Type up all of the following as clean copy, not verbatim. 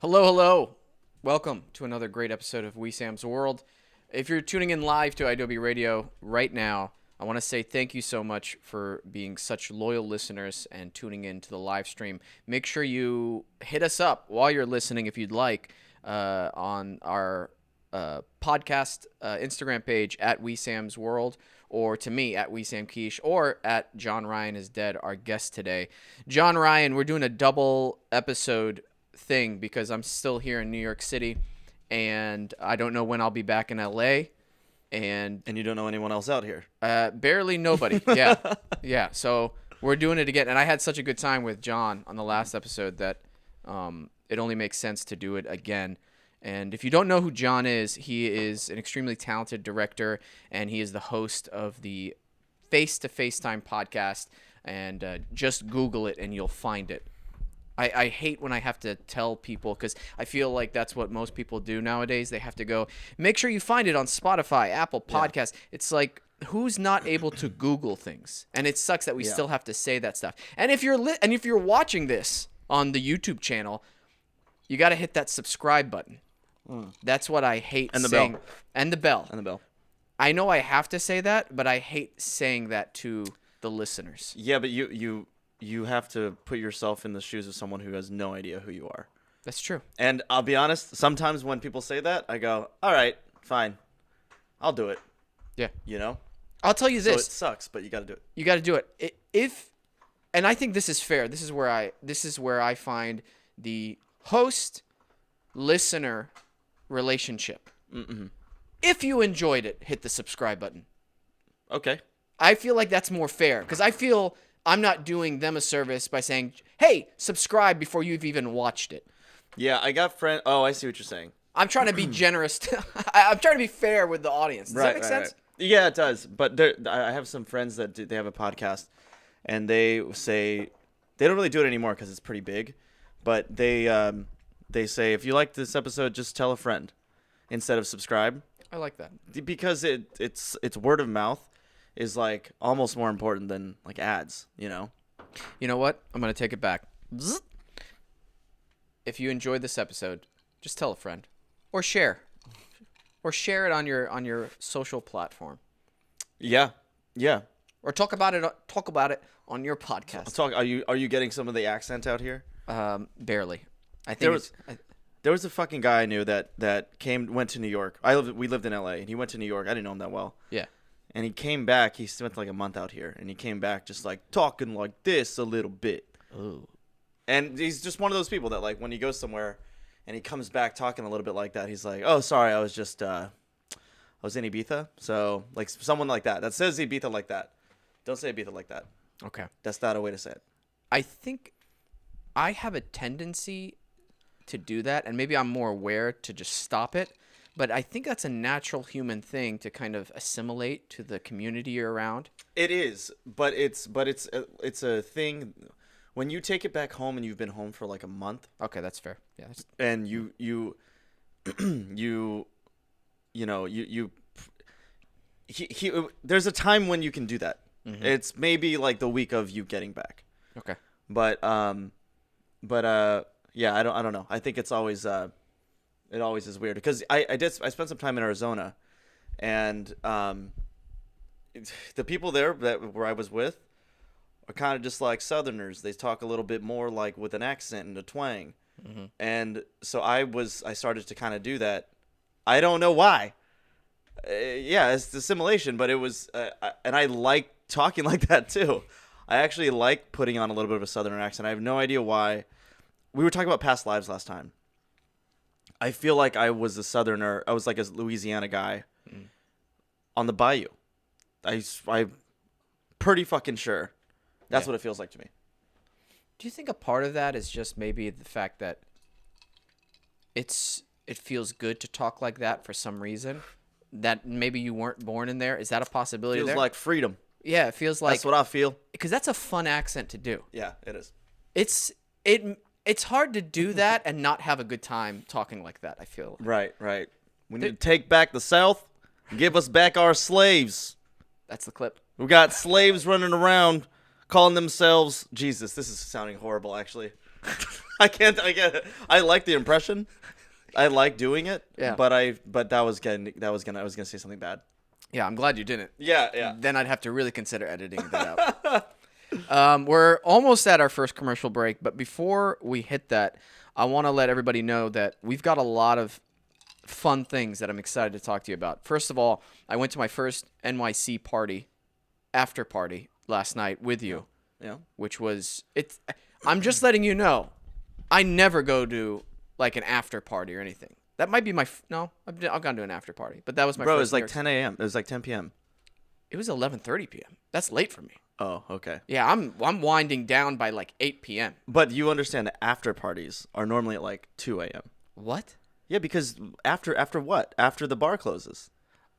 Hello, hello. Welcome to another great episode of Wesam's World. If you're tuning in live to Adobe Radio right now, I want to say thank you so much for being such loyal listeners and tuning in to the live stream. Make sure you hit us up while you're listening if you'd like on our podcast Instagram page at Wesam's World, or to me at Wesam Quiche, or at Jon Ryan is Dead, our guest today. Jon Ryan, we're doing a double episode thing because I'm still here in New York City and I don't know when I'll be back in LA, and you don't know anyone else out here. Barely nobody. Yeah. So we're doing it again, and I had such a good time with Jon on the last episode that it only makes sense to do it again. And if you don't know who Jon is, he is an extremely talented director, and he is the host of the FacetoFacetime Podcast, and just Google it and you'll find it. I hate when I have to tell people, because I feel like that's what most people do nowadays. They have to go, make sure you find it on Spotify, Apple Podcasts. Yeah. It's like, who's not able to Google things? And it sucks that we still have to say that stuff. And if you're watching this on the YouTube channel, you got to hit that subscribe button. That's what I hate saying. Bell. And the bell. And the bell. I know I have to say that, but I hate saying that to the listeners. Yeah, but you have to put yourself in the shoes of someone who has no idea who you are. That's true. And I'll be honest, sometimes when people say that, I go, all right, fine. I'll do it. Yeah. You know? I'll tell you this. So it sucks, but you got to do it. You got to do it. And I think this is fair. This is where I find the host-listener relationship. Mm-hmm. If you enjoyed it, hit the subscribe button. Okay. I feel like that's more fair, because I feel I'm not doing them a service by saying, hey, subscribe before you've even watched it. Yeah, I got friends. Oh, I see what you're saying. I'm trying to be generous. I'm trying to be fair with the audience. Does that make sense? Right. Yeah, it does. But I have some friends that they have a podcast, and they say they don't really do it anymore because it's pretty big. But they say, if you like this episode, just tell a friend instead of subscribe. I like that. Because it's word of mouth is like almost more important than like ads, you know? You know what? I'm going to take it back. If you enjoyed this episode, just tell a friend or share it on your social platform. Yeah. Yeah. Or talk about it on your podcast. Are you getting some of the accent out here? Barely. I think there was a fucking guy I knew that went to New York. We lived in LA, and he went to New York. I didn't know him that well. Yeah. And he came back. He spent like a month out here, and he came back just like talking like this a little bit. Ooh. And he's just one of those people that like when he goes somewhere and he comes back talking a little bit like that, he's like, "Oh, sorry, I was just I was in Ibiza." So like someone like that says Ibiza like that. Don't say Ibiza like that. Okay. That's not a way to say it. I think I have a tendency to do that, and maybe I'm more aware to just stop it. But I think that's a natural human thing to kind of assimilate to the community you're around. It is, but it's a thing when you take it back home and you've been home for like a month. Okay, that's fair. Yeah. And you there's a time when you can do that. Mm-hmm. It's maybe like the week of you getting back. Okay. But yeah, I don't know. I think it's always it always is weird because I spent some time in Arizona, and the people there where I was with are kind of just like Southerners. They talk a little bit more like with an accent and a twang. Mm-hmm. And so I started to kind of do that. I don't know why. Yeah, it's assimilation, but it was and I like talking like that too. I actually like putting on a little bit of a Southern accent. I have no idea why. We were talking about past lives last time. I feel like I was a Southerner. I was like a Louisiana guy on the bayou. I'm pretty fucking sure. That's what it feels like to me. Do you think a part of that is just maybe the fact that it feels good to talk like that for some reason? That maybe you weren't born in there? Is that a possibility there? Feels like freedom. Yeah, it feels like... That's what I feel. Because that's a fun accent to do. Yeah, it is. It's hard to do that and not have a good time talking like that, I feel. Right. We need to take back the South and give us back our slaves. That's the clip. We got slaves running around calling themselves... Jesus, this is sounding horrible, actually. I can't. I like the impression. I like doing it. Yeah. But I was gonna say something bad. Yeah, I'm glad you didn't. Yeah. Then I'd have to really consider editing that out. We're almost at our first commercial break, but before we hit that, I want to let everybody know that we've got a lot of fun things that I'm excited to talk to you about. First of all, I went to my first NYC party, after party, last night with you. Yeah. Which was I'm just letting you know, I never go to like an after party or anything. That might be no, I've gone to an after party, but that was my Bro, first. it was like 10 a.m. It was like 10 p.m. It was 11:30 p.m. That's late for me. Oh, okay. Yeah, I'm winding down by like 8 p.m. But you understand after parties are normally at like 2 a.m. What? Yeah, because after what? After the bar closes.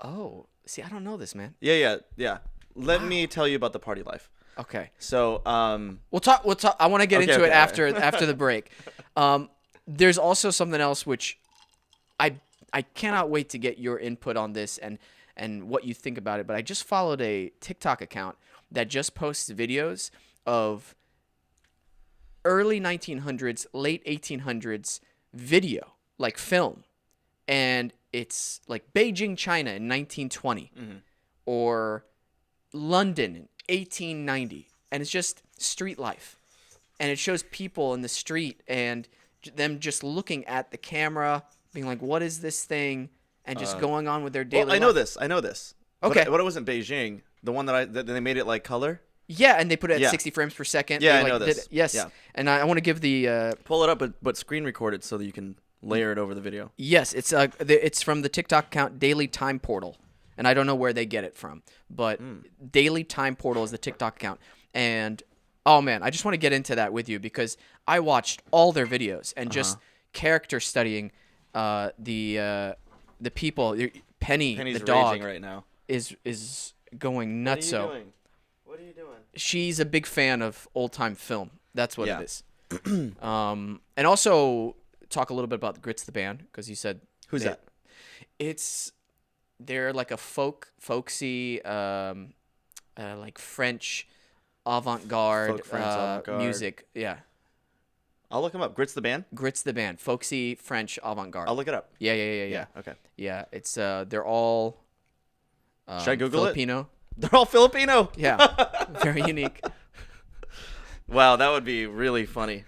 Oh, see, I don't know this, man. Yeah. Let me tell you about the party life. Okay. So, We'll talk. I want to get into it okay. after the break. There's also something else which I cannot wait to get your input on this and what you think about it. But I just followed a TikTok account that just posts videos of early 1900s, late 1800s video, like film, and it's like Beijing, China in 1920, or London in 1890, and it's just street life, and it shows people in the street and them just looking at the camera, being like, "What is this thing?" and just going on with their daily. Well, I know this. Okay, but it wasn't Beijing. The one that they made it like color. Yeah, and they put it at 60 frames per second. Yeah, I know this. Yes, Yeah. And I want to give the pull it up, but screen record it so that you can layer it over the video. Yes, it's from the TikTok account Daily Time Portal, and I don't know where they get it from, but Daily Time Portal is the TikTok account, and oh man, I just want to get into that with you because I watched all their videos and just character studying the people. Penny's the dog, raging right now. is going nuts. What are you doing? She's a big fan of old time film. That's what it is. And also talk a little bit about Grits the band because you said who's that? They're like a folksy like French avant-garde, music. Yeah. I'll look them up. Grits the band. Grits the band, folksy French avant-garde. I'll look it up. Yeah. Okay. Yeah, it's they're all should I Google Filipino. It? They're all Filipino. Yeah, very unique. Wow, that would be really funny.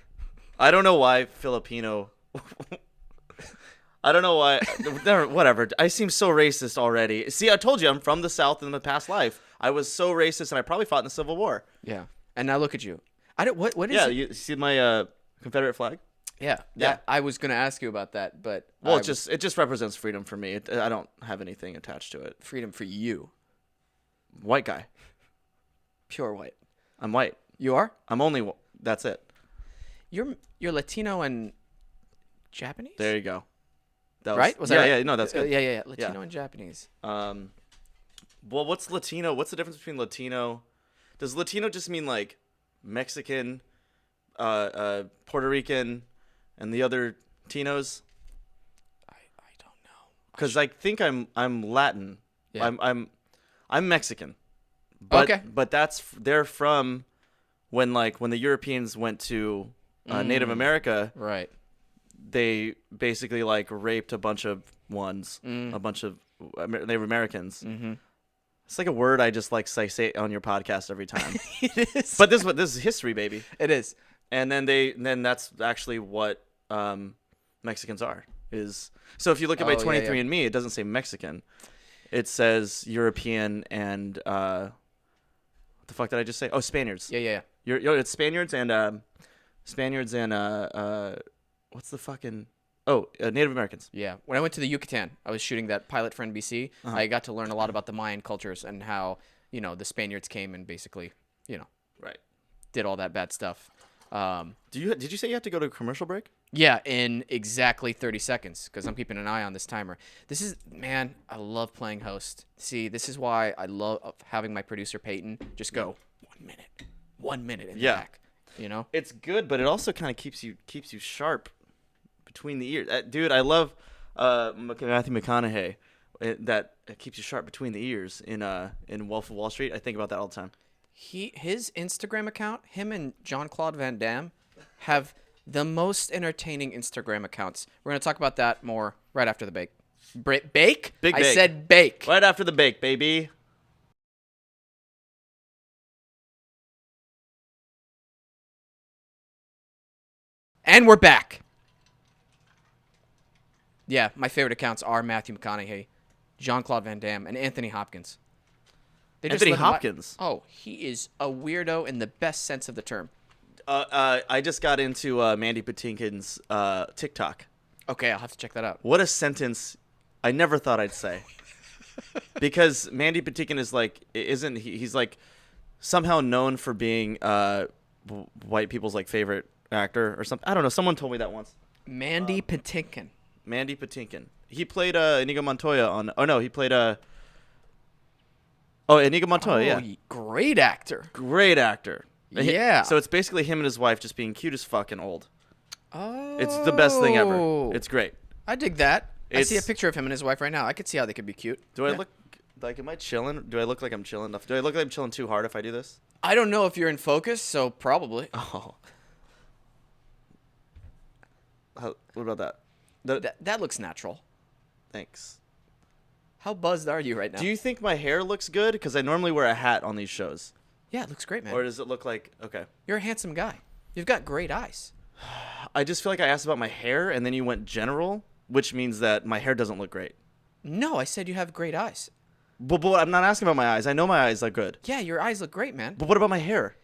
I don't know why Filipino. I don't know why. Whatever. I seem so racist already. See, I told you I'm from the South in my past life. I was so racist, and I probably fought in the Civil War. Yeah, and now look at you. I don't. What is? Yeah, it? you see my Confederate flag? Yeah. I was gonna ask you about that, but it just represents freedom for me. I don't have anything attached to it. Freedom for you. White guy. Pure white. I'm white. You are? I'm only. That's it. You're Latino and Japanese? There you go. Right? Was that right? Yeah, no, that's good. Yeah. Latino and Japanese. Well, what's Latino? What's the difference between Latino? Does Latino just mean like Mexican, Puerto Rican, and the other Tinos? I don't know. Because I think I'm Latin. Yeah. I'm Mexican. But, okay. But they're from when the Europeans went to Native America. Right. They basically like raped a bunch of a bunch of Native Americans. Mm-hmm. It's like a word I just like say it on your podcast every time. It is. But this is history, baby. It is. And then that's actually what Mexicans are. So if you look at my 23andMe, it doesn't say Mexican. It says European and what the fuck did I just say? Oh, Spaniards. Yeah. It's Spaniards and what's the fucking Native Americans. Yeah. When I went to the Yucatan, I was shooting that pilot for NBC. I got to learn a lot about the Mayan cultures and how, the Spaniards came and basically, right, did all that bad stuff. Did you say you have to go to a commercial break? Yeah, in exactly 30 seconds because I'm keeping an eye on this timer. I love playing host. See, this is why I love having my producer Peyton just go 1 minute in the back. It's good, but it also kind of keeps you sharp between the ears. Dude, I love Matthew McConaughey. That keeps you sharp between the ears in Wolf of Wall Street. I think about that all the time. His Instagram account, him and Jean-Claude Van Damme have the most entertaining Instagram accounts. We're going to talk about that more right after the bake. Bake? Big I bake. said bake. Right after the bake, baby. And we're back. Yeah, my favorite accounts are Matthew McConaughey, Jean-Claude Van Damme, and Anthony Hopkins. Anthony Hopkins? Oh, he is a weirdo in the best sense of the term. I just got into Mandy Patinkin's TikTok. Okay, I'll have to check that out. What a sentence I never thought I'd say. Because Mandy Patinkin is like, he's like somehow known for being white people's like favorite actor or something. I don't know. Someone told me that once. Mandy Patinkin. Mandy Patinkin. He played Inigo Montoya on. Oh no, he played Inigo Montoya. Yeah, Great actor. Great actor. Yeah. So it's basically him and his wife just being cute as fuck and old. Oh. It's the best thing ever. It's great. I dig that. I see a picture of him and his wife right now. I could see how they could be cute. Do I look like, am I chilling? Do I look like I'm chilling enough? Do I look like I'm chilling too hard if I do this? I don't know if you're in focus, so probably. Oh. What about that? That looks natural. Thanks. How buzzed are you right now? Do you think my hair looks good? Because I normally wear a hat on these shows. Yeah, it looks great, man. Or does it look like, okay. You're a handsome guy. You've got great eyes. I just feel like I asked about my hair, and then you went general, which means that my hair doesn't look great. No, I said you have great eyes. But I'm not asking about my eyes. I know my eyes look good. Yeah, your eyes look great, man. But what about my hair?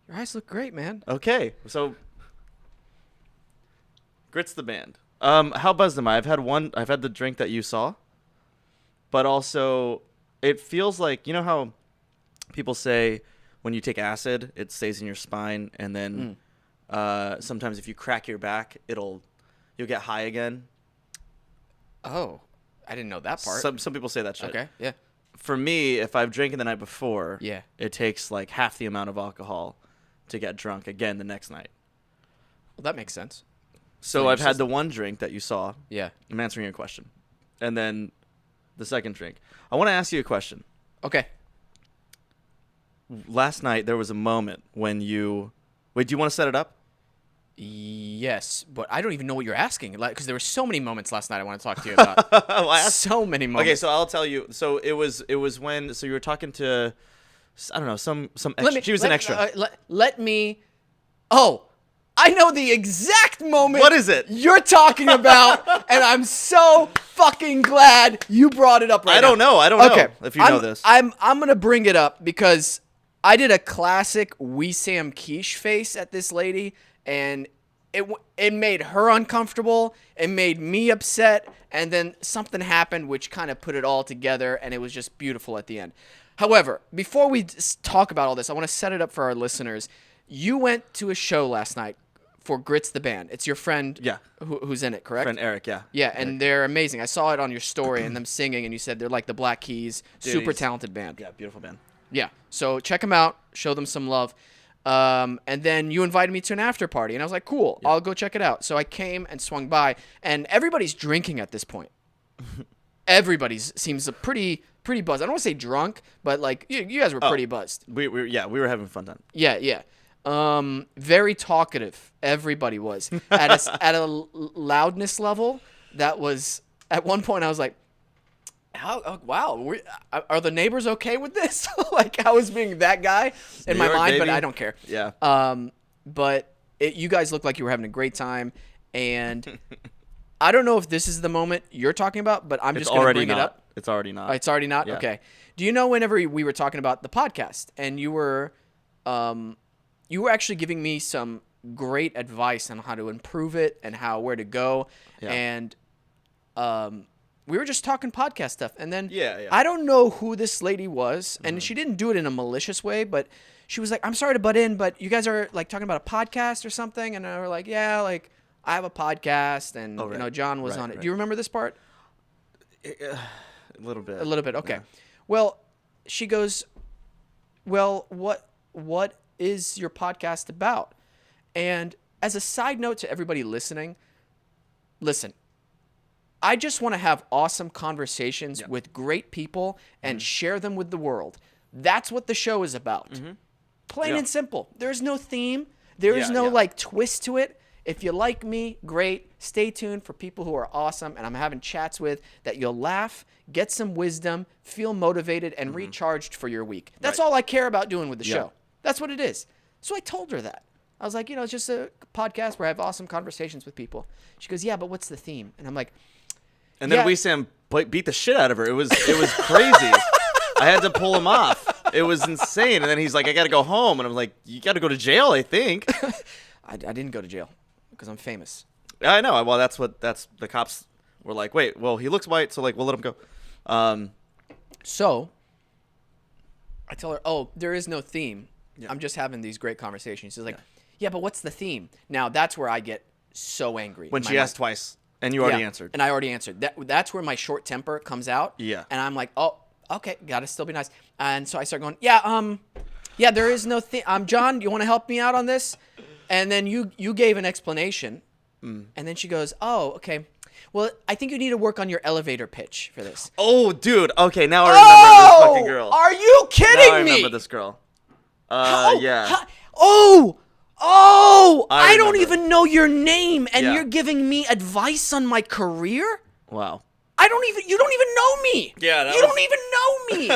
Your eyes look great, man. Okay, so Grit's the band. How buzzed am I? I've had the drink that you saw, but also it feels like, you know how people say when you take acid, it stays in your spine, and then sometimes if you crack your back, you'll get high again. Oh, I didn't know that part. Some people say that shit. Okay, yeah. For me, if I've drinking the night before, Yeah. it takes like half the amount of alcohol to get drunk again the next night. Well, that makes sense. So I've had the one drink that you saw. Yeah. I'm answering your question. And then the second drink. I want to ask you a question. Okay. Last night, there was a moment when you... Wait, do you want to set it up? Yes, but I don't even know what you're asking. Because there were so many moments last night I want to talk to you about. So many moments. Okay, so I'll tell you. So it was when... So you were talking to... I don't know, some extra. She was an extra. Let me... Oh, I know the exact moment. What is it? You're talking about, and I'm so fucking glad you brought it up right now. I don't know if you know this. I'm gonna bring it up because I did a classic Wesam quiche face at this lady, and it made her uncomfortable. It made me upset, and then something happened which kind of put it all together, and it was just beautiful at the end. However, before we talk about all this, I want to set it up for our listeners. You went to a show last night for Grits the Band. It's your friend who's in it, correct? Friend Eric, yeah. Yeah, and they're amazing. I saw it on your story and them singing, and you said they're like the Black Keys, super talented band. Yeah, beautiful band. Yeah, so check them out, show them some love. And then you invited me to an after party, and I was like, cool, I'll go check it out. So I came and swung by, and everybody's drinking at this point. Everybody seems pretty buzzed. I don't want to say drunk, but like you guys were pretty buzzed. We were having a fun time. Yeah. Very talkative. Everybody was at a loudness level that was at one point I was like, wow, are the neighbors okay with this? Like I was being that guy in my mind, but I don't care. Yeah. But you guys looked like you were having a great time, and I don't know if this is the moment you're talking about, but I'm just going to bring it up. It's already not. It's already not? Yeah. Okay. Do you know whenever we were talking about the podcast and you were actually giving me some great advice on how to improve it and where to go. Yeah. And we were just talking podcast stuff. And then Yeah. I don't know who this lady was, and she didn't do it in a malicious way, but she was like, I'm sorry to butt in, but you guys are like talking about a podcast or something. And I were like, yeah, like I have a podcast, and Jon was on it. Do you remember this part? A little bit. A little bit. Okay. Yeah. Well, she goes, well, what is your podcast about? And as a side note to everybody listening, listen, I just want to have awesome conversations with great people and share them with the world. That's what the show is about. Plain and simple. There's no theme. There is no like twist to it. If you like me, great. Stay tuned for people who are awesome and I'm having chats with that you'll laugh, get some wisdom, feel motivated, and recharged for your week. That's all I care about doing with the show. That's what it is. So I told her that. I was like, you know, it's just a podcast where I have awesome conversations with people. She goes, yeah, but what's the theme? And I'm like, and then Wesam beat the shit out of her. It was crazy. I had to pull him off. It was insane. And then he's like, I got to go home. And I'm like, you got to go to jail, I think. I didn't go to jail because I'm famous. Yeah, I know. Well, that's the cops were like, wait, well, he looks white, so like we'll let him go. So I tell her, oh, there is no theme. I'm just having these great conversations. She's like, yeah, but what's the theme? Now that's where I get so angry. When she asked twice and you already answered. And I already answered. That's where my short temper comes out. Yeah. And I'm like, oh, okay, gotta still be nice. And so I start going, yeah, there is no theme. Jon, you want to help me out on this? And then you gave an explanation. And then she goes, oh, okay. Well, I think you need to work on your elevator pitch for this. Oh, dude. Okay, now I remember this fucking girl. Are you kidding me? Now I remember this girl. Yeah. I don't even know your name, and you're giving me advice on my career? Wow. You don't even know me. Yeah, you don't even know me.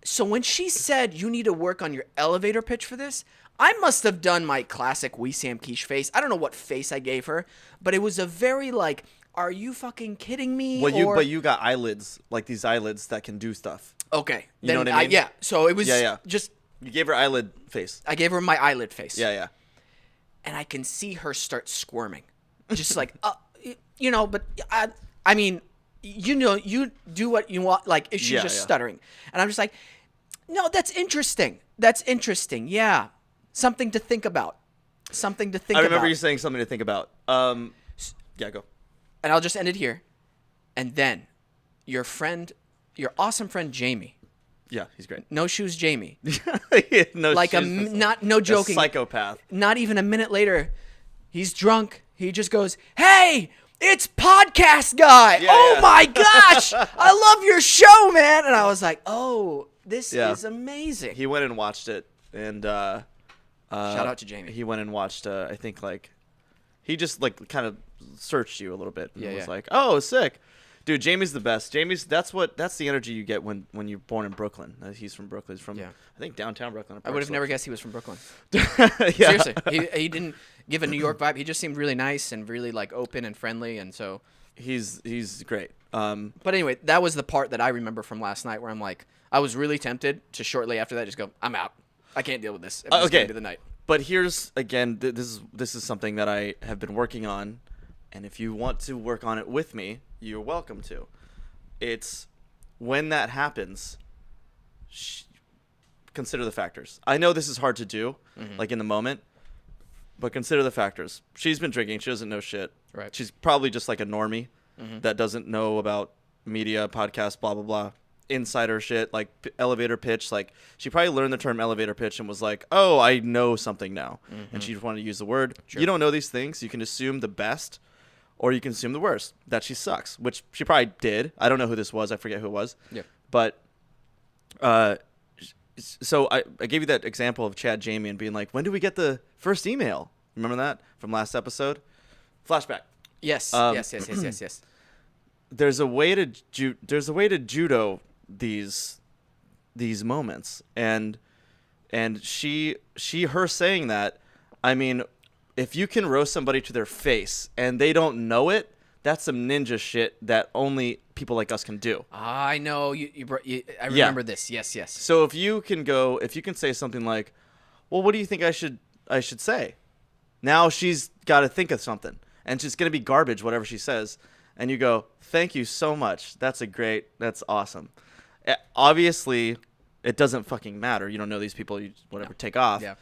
So when she said you need to work on your elevator pitch for this, I must have done my classic Wesam Quiche face. I don't know what face I gave her, but it was a very like, are you fucking kidding me? Well, but you got eyelids, like these eyelids that can do stuff. Okay. You know what I mean? Yeah. So it was just. You gave her eyelid face. I gave her my eyelid face. Yeah. And I can see her start squirming. Just like, you know, but I mean, you know, you do what you want. Like, if she's just stuttering. And I'm just like, no, that's interesting. Yeah. Something to think about. I remember you saying something to think about. Yeah, go. And I'll just end it here. And then your awesome friend Jamie. Yeah, he's great. No shoes, Jamie. No like shoes, no joking. A psychopath. Not even a minute later, he's drunk. He just goes, "Hey, it's podcast guy. My gosh, I love your show, man." And I was like, "Oh, this is amazing." He went and watched it, and shout out to Jamie. He went and watched. I think like he just like kind of searched you a little bit. And was like, "Oh, sick." Dude, Jamie's the best. That's the energy you get when you're born in Brooklyn. He's from Brooklyn. He's from I think downtown Brooklyn. I would have never guessed he was from Brooklyn. Seriously, he didn't give a New York vibe. He just seemed really nice and really like open and friendly, and so he's great. But anyway, that was the part that I remember from last night where I'm like, I was really tempted to shortly after that just go, I'm out. I can't deal with this. Okay. Into the night. But here's again, this is something that I have been working on, and if you want to work on it with me, you're welcome to. It's when that happens, consider the factors. I know this is hard to do, like in the moment, but consider the factors. She's been drinking. She doesn't know shit. Right. She's probably just like a normie that doesn't know about media, podcasts, blah, blah, blah. Insider shit, like elevator pitch. Like she probably learned the term elevator pitch and was like, oh, I know something now. And she just wanted to use the word. Sure. You don't know these things. You can assume the best. Or you can assume the worst, that she sucks, which she probably did. I don't know who this was. I forget who it was. Yeah. But so I gave you that example of Chad Jamie and being like, when do we get the first email? Remember that from last episode? Flashback. Yes. Yes. There's a way to judo these moments. And her saying that, I mean, if you can roast somebody to their face and they don't know it, that's some ninja shit that only people like us can do. I know. I remember this. Yes. So if you can say something like, well, what do you think I should say? Now she's got to think of something, and she's going to be garbage, whatever she says. And you go, thank you so much. That's awesome. Obviously, it doesn't fucking matter. You don't know these people. Take off. Yeah.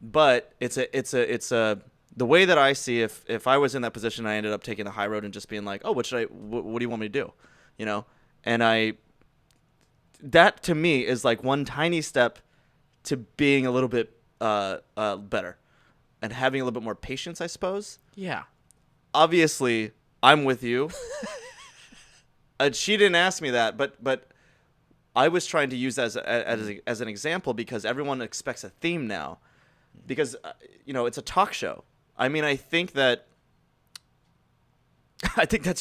But it's the way that I see if I was in that position, I ended up taking the high road and just being like, oh, what do you want me to do? You know? And that to me is like one tiny step to being a little bit better and having a little bit more patience, I suppose. Yeah. Obviously, I'm with you. She didn't ask me that, but I was trying to use that as an example because everyone expects a theme now, because it's a talk show. I mean, I think that's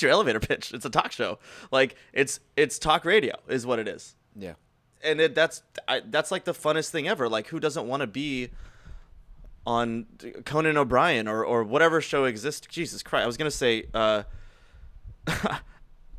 your elevator pitch. It's a talk show. Like it's talk radio is what it is. Yeah. And that's like the funnest thing ever. Like, who doesn't want to be on Conan O'Brien or whatever show exists? Jesus Christ. I was going to say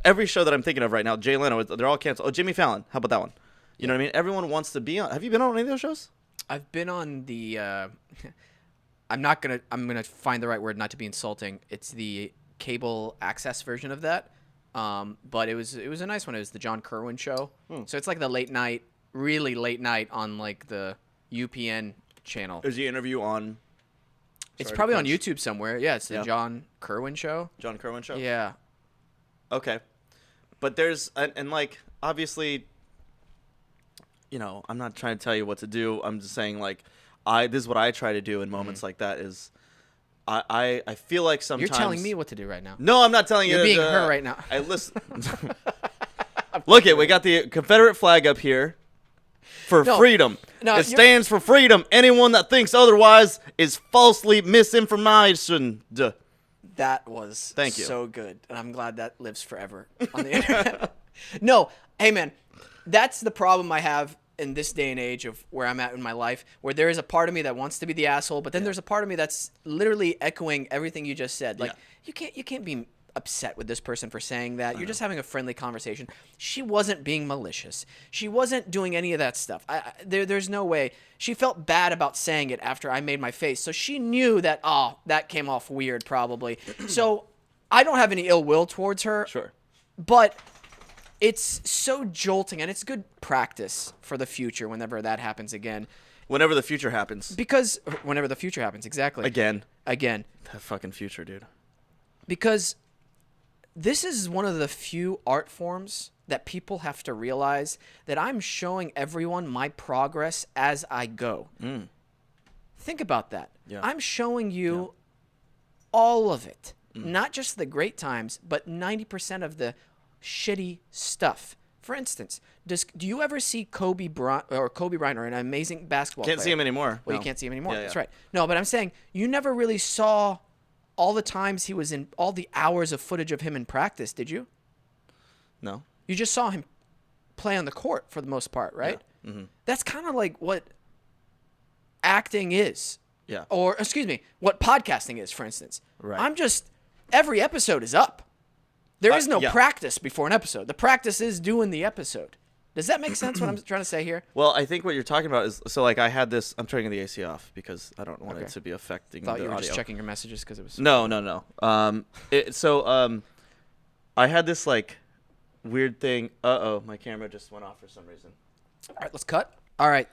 every show that I'm thinking of right now, Jay Leno, they're all canceled. Oh, Jimmy Fallon. How about that one? You know what I mean? Everyone wants to be on. Have you been on any of those shows? I've been on the I'm going to find the right word not to be insulting. It's the cable access version of that. But it was a nice one. It was the John Kerwin show. So it's like the really late night on like the UPN channel. Is the interview on? It's probably on YouTube somewhere. Yeah, it's the John Kerwin show. John Kerwin show? Yeah. Okay. But there's, and like, obviously, I'm not trying to tell you what to do. I'm just saying, like, this is what I try to do in moments like that is, I feel like sometimes. You're telling me what to do right now. No, I'm not telling you. You're being her right now. Listen. Look we got the Confederate flag up here for freedom. No, it stands for freedom. Anyone that thinks otherwise is falsely misinformation. That was Thank you. So good. And I'm glad that lives forever on the internet. No, hey, man, that's the problem I have in this day and age of where I'm at in my life, where there is a part of me that wants to be the asshole, but then there's a part of me that's literally echoing everything you just said. Like, you can't be upset with this person for saying that. You're just having a friendly conversation. She wasn't being malicious. She wasn't doing any of that stuff. There's no way. She felt bad about saying it after I made my face. So she knew that, that came off weird probably. So I don't have any ill will towards her. Sure. But it's so jolting, and it's good practice for the future whenever that happens again. Whenever the future happens. Because whenever the future happens, exactly. Again. That fucking future, dude. Because this is one of the few art forms that people have to realize that I'm showing everyone my progress as I go. Think about that. Yeah. I'm showing you all of it. Not just the great times, but 90% of the shitty stuff. For instance, do you ever see Kobe Bryant or an amazing basketball player? Can't see him anymore. Well, you can't see him anymore. That's right. No, but I'm saying you never really saw all the times he was in, all the hours of footage of him in practice, did you? No. You just saw him play on the court for the most part, right? Yeah. Mm-hmm. That's kind of like what acting is. Yeah. Or, excuse me, what podcasting is, for instance. Right. Every episode is up. There is no practice before an episode. The practice is doing the episode. Does that make sense what I'm trying to say here? Well, I think what you're talking about is, so like I had this, I'm turning the AC off because I don't want it to be affecting the audio. Thought you were just checking your messages because it was... No. I had this like weird thing. My camera just went off for some reason. All right, let's cut. All right.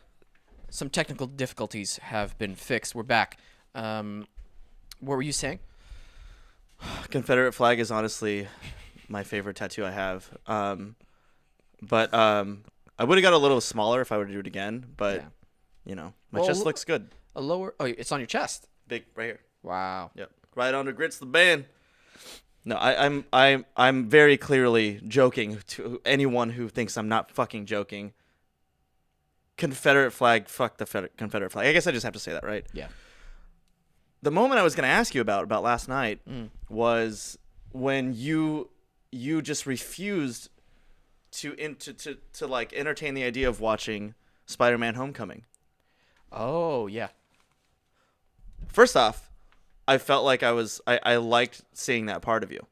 Some technical difficulties have been fixed. We're back. What were you saying? Confederate flag is honestly my favorite tattoo I have. But I would have got a little smaller if I were to do it again. But, my chest looks good. A lower... Oh, it's on your chest. Big, right here. Wow. Yep. Right under Grits the Band. No, I'm very clearly joking to anyone who thinks I'm not fucking joking. Confederate flag, fuck the Confederate flag. I guess I just have to say that, right? Yeah. The moment I was going to ask you about last night was when you just refused to like entertain the idea of watching Spider-Man: Homecoming. Oh, yeah. First off, I felt like I liked seeing that part of you.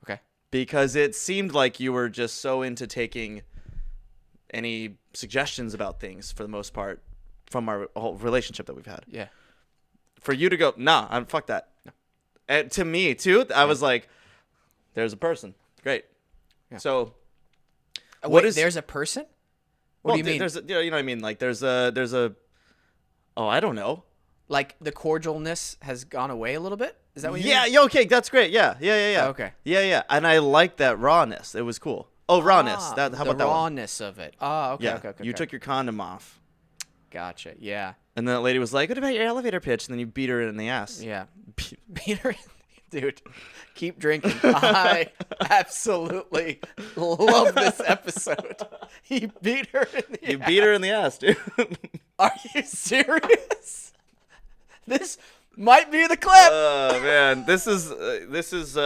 Okay. Because it seemed like you were just so into taking any suggestions about things for the most part from our whole relationship that we've had. Yeah. For you to go, nah, fuck that. No. And to me too, I was like, there's a person. Great. Yeah. So there's a person? What do you mean? There's you know what I mean? Like there's a I don't know. Like the cordialness has gone away a little bit? Is that what you mean? Yeah, okay, that's great. Yeah. Okay. Yeah. And I like that rawness. It was cool. Oh, rawness. How about that one? The rawness of it. Oh, okay, yeah. okay. You took your condom off. Gotcha, yeah. And then that lady was like, what about your elevator pitch? And then you beat her in the ass. Yeah. Beat her in Dude, keep drinking. I absolutely love this episode. He beat her in the ass. You beat her in the ass, dude. Are you serious? This might be the clip. Oh man, this is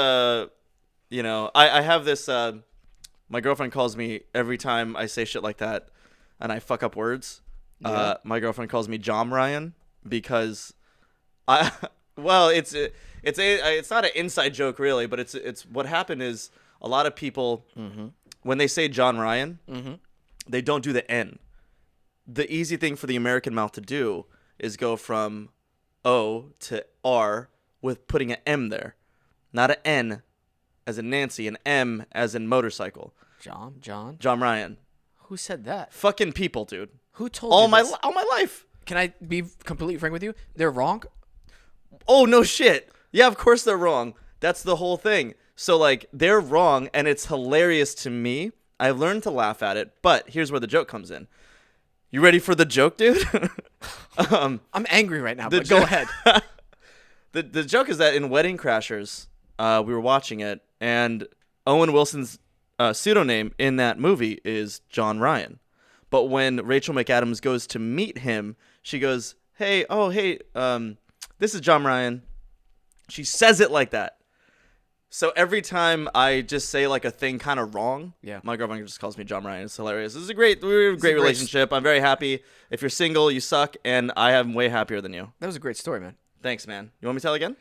you know, I have this my girlfriend calls me every time I say shit like that and I fuck up words. Yeah. My girlfriend calls me Jom Ryan because it's not an inside joke really, but it's what happened is a lot of people when they say Jon Ryan, they don't do the N. The easy thing for the American mouth to do is go from O to R with putting an M there. Not an N as in Nancy, an M as in motorcycle. Jon Ryan. Who said that? Fucking people, dude. Who told all you my this? all my life. Can I be completely frank with you? They're wrong. Oh no shit. Yeah, of course they're wrong. That's the whole thing. So like they're wrong and it's hilarious to me. I've learned to laugh at it, but here's where the joke comes in. You ready for the joke, dude? I'm angry right now, but go ahead. The joke is that in Wedding Crashers, we were watching it, and Owen Wilson's pseudonym in that movie is Jon Ryan. But when Rachel McAdams goes to meet him, she goes, hey, this is Jon Ryan. She says it like that. So every time I just say like a thing kind of wrong, my girlfriend just calls me Jon Ryan. It's hilarious. This is we have a great relationship. I'm very happy. If you're single, you suck, and I am way happier than you. That was a great story, man. Thanks, man. You want me to tell again?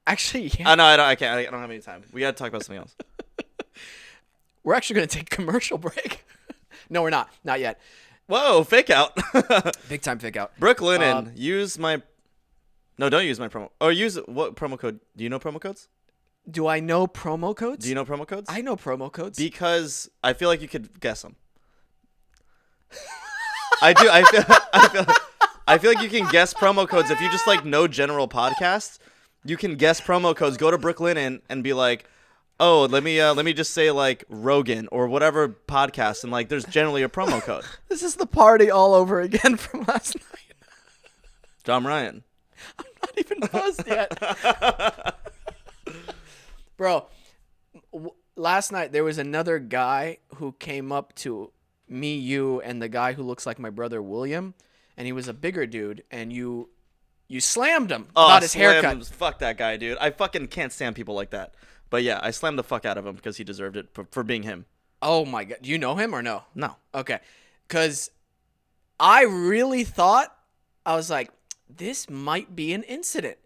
Actually, yeah. No, I can't. I don't have any time. We got to talk about something else. We're actually going to take a commercial break. No, we're not. Not yet. Whoa, fake out. Big time fake out. Brooklinen, use my... No, don't use my promo... Or use... What promo code? Do you know promo codes? Do I know promo codes? Do you know promo codes? I know promo codes. Because I feel like you could guess them. I do. I feel like you can guess promo codes. If you just like know general podcasts, you can guess promo codes. Go to Brooklinen and be like, oh, let me just say like Rogan or whatever podcast, and like there's generally a promo code. This is the party all over again from last night. Jon Ryan. I'm not even buzzed yet. Bro, last night there was another guy who came up to me, you, and the guy who looks like my brother William, and he was a bigger dude, and you slammed him about his haircut. Fuck that guy, dude. I fucking can't stand people like that. But yeah, I slammed the fuck out of him because he deserved it for being him. Oh my God. Do you know him or no? No. Okay. Because I really thought, I was like, this might be an incident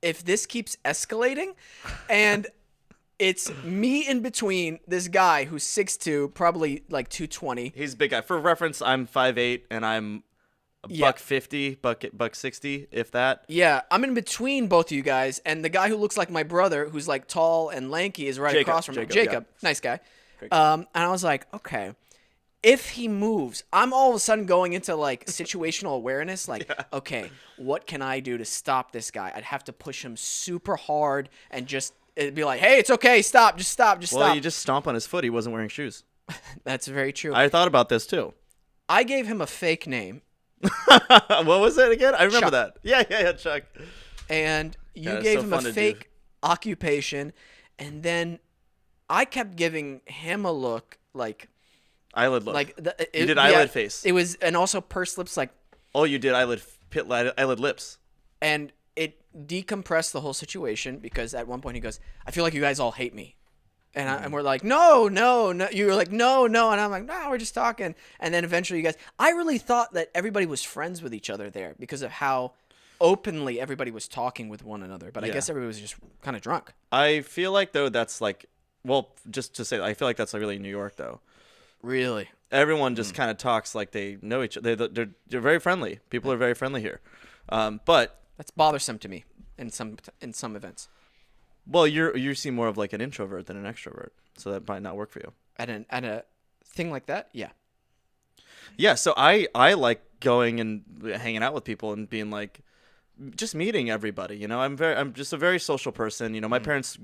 if this keeps escalating. And it's me in between this guy who's 6'2", probably like 220. He's a big guy. For reference, I'm 5'8", and I'm $150, $160, if that. Yeah, I'm in between both of you guys, and the guy who looks like my brother, who's like tall and lanky, is right across from me. Jacob, yeah. Nice guy. And I was like, okay, if he moves, I'm all of a sudden going into like situational awareness. Like, okay, what can I do to stop this guy? I'd have to push him super hard and just it'd be like, hey, it's okay, stop, just stop. Well, you just stomp on his foot. He wasn't wearing shoes. That's very true. I thought about this too. I gave him a fake name. What was it again? I remember Chuck. that. Yeah, Chuck. And you gave him a fake occupation, and then I kept giving him a look like eyelid look. Like you did eyelid face. It was, and also pursed lips. Like you did eyelid lips, and it decompressed the whole situation because at one point he goes, "I feel like you guys all hate me." And we're like, no. You were like, no. And I'm like, no, we're just talking. And then eventually you guys, I really thought that everybody was friends with each other there because of how openly everybody was talking with one another. But I guess everybody was just kind of drunk. I feel like, though, that's like, well, just to say, I feel like that's like really New York, though. Really? Everyone just kind of talks like they know each other. They're very friendly. People are very friendly here. But that's bothersome to me in some events. Well, you seem more of like an introvert than an extrovert, so that might not work for you. At a thing like that, yeah. Yeah, so I like going and hanging out with people and being like, just meeting everybody. You know, I'm just a very social person. You know, my parents,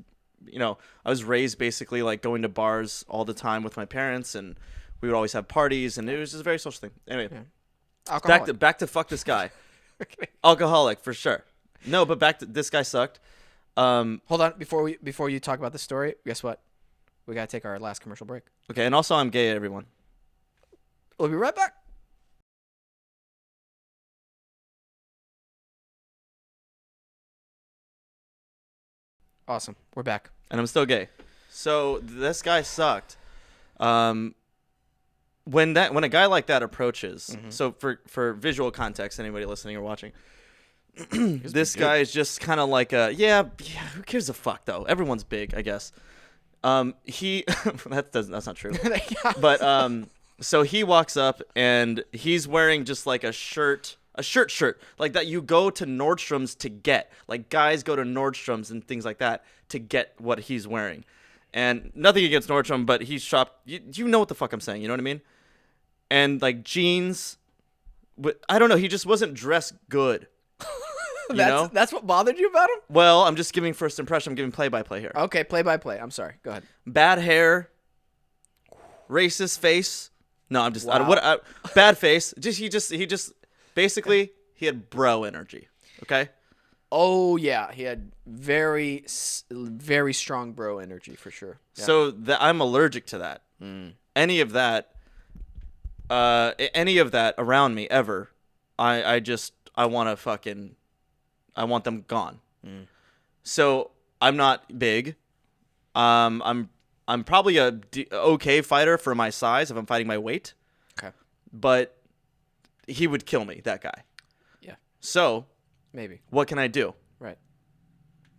you know, I was raised basically like going to bars all the time with my parents, and we would always have parties, and it was just a very social thing. Anyway, back to fuck this guy. Okay. Alcoholic for sure. No, but back to this guy sucked. Hold on, before you talk about the story, guess what? We gotta take our last commercial break. Okay, and also I'm gay, everyone. We'll be right back. Awesome, we're back. And I'm still gay. So this guy sucked. When a guy like that approaches, so for visual context, anybody listening or watching, this guy is just kind of like who gives a fuck though? Everyone's big, I guess. That's not true. But so he walks up and he's wearing just like a shirt like that you go to Nordstrom's to get. Like guys go to Nordstrom's and things like that to get what he's wearing. And nothing against Nordstrom, but he's shopped. You know what the fuck I'm saying? You know what I mean? And like jeans, I don't know. He just wasn't dressed good. That's what bothered you about him? Well, I'm just giving first impression. I'm giving play-by-play here. Okay, play-by-play. I'm sorry. Go ahead. Bad hair, racist face. No, I'm just Wow. bad face. He just basically he had bro energy. Okay. Oh yeah, he had very strong bro energy for sure. Yeah. So I'm allergic to that. Any of that around me ever, I want them gone. So I'm not big. I'm probably a okay fighter for my size if I'm fighting my weight. Okay. But he would kill me, that guy. Yeah. So maybe. what can I do? Right.